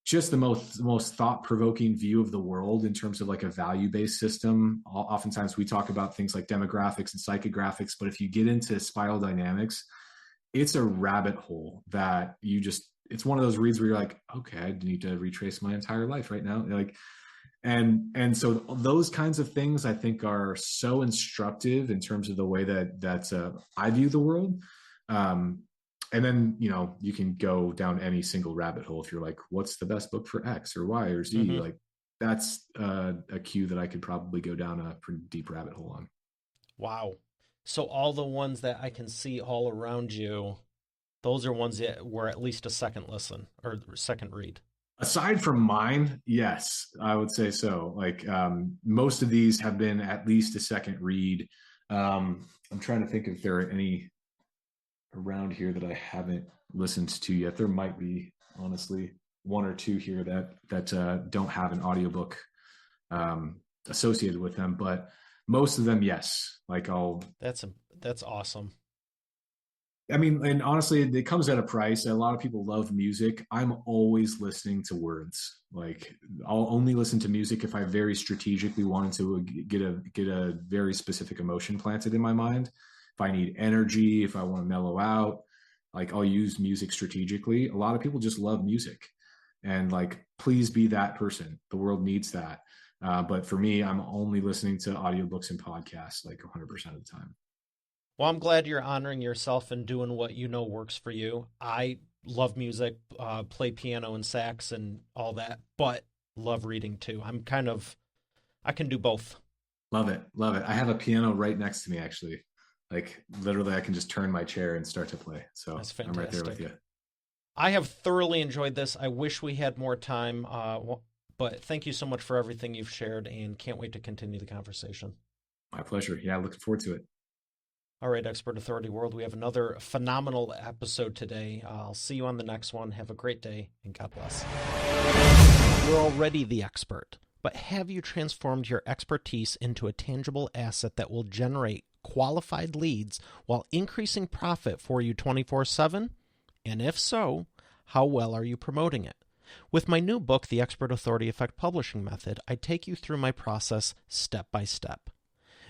just the most thought-provoking view of the world in terms of like a value-based system. Oftentimes we talk about things like demographics and psychographics, but if you get into Spiral Dynamics, it's a rabbit hole that it's one of those reads where you're like, okay, I need to retrace my entire life right now. Like, and so those kinds of things I think are so instructive in terms of the way that I view the world. And then, you can go down any single rabbit hole. If you're like, what's the best book for X or Y or Z? Mm-hmm. Like that's a cue that I could probably go down a pretty deep rabbit hole on. Wow. So all the ones that I can see all around you, those are ones that were at least a second listen or second read. Aside from mine, yes, I would say so. Like most of these have been at least a second read. I'm trying to think if there are any around here that I haven't listened to yet. There might be, honestly, one or two here that don't have an audiobook associated with them, but most of them, yes. Like that's awesome. I mean, and honestly, it comes at a price. A lot of people love music. I'm always listening to words. Like I'll only listen to music if I very strategically wanted to get a very specific emotion planted in my mind. If I need energy, if I want to mellow out, like I'll use music strategically. A lot of people just love music, and like, please be that person. The world needs that. But for me, I'm only listening to audiobooks and podcasts like 100% of the time. Well, I'm glad you're honoring yourself and doing what works for you. I love music, play piano and sax and all that, but love reading too. I can do both. Love it. Love it. I have a piano right next to me, actually. Like literally I can just turn my chair and start to play. So that's fantastic. I'm right there with you. I have thoroughly enjoyed this. I wish we had more time, but thank you so much for everything you've shared and can't wait to continue the conversation. My pleasure. Yeah, looking forward to it. All right, Expert Authority World, we have another phenomenal episode today. I'll see you on the next one. Have a great day, and God bless. You're already the expert, but have you transformed your expertise into a tangible asset that will generate qualified leads while increasing profit for you 24/7? And if so, how well are you promoting it? With my new book, The Expert Authority Effect Publishing Method, I take you through my process step by step.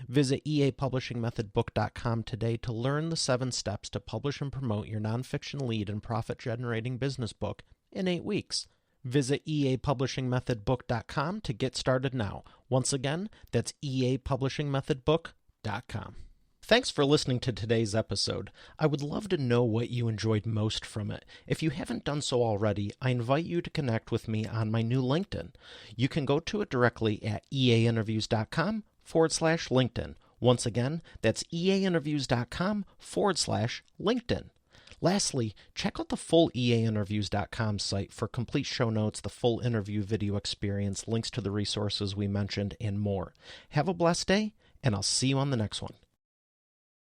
Visit eapublishingmethodbook.com today to learn the 7 steps to publish and promote your nonfiction lead and profit-generating business book in 8 weeks. Visit eapublishingmethodbook.com to get started now. Once again, that's eapublishingmethodbook.com. Thanks for listening to today's episode. I would love to know what you enjoyed most from it. If you haven't done so already, I invite you to connect with me on my new LinkedIn. You can go to it directly at eainterviews.com/LinkedIn. Once again, that's eainterviews.com/LinkedIn. Lastly, check out the full eainterviews.com site for complete show notes, the full interview video experience, links to the resources we mentioned, and more. Have a blessed day, and I'll see you on the next one.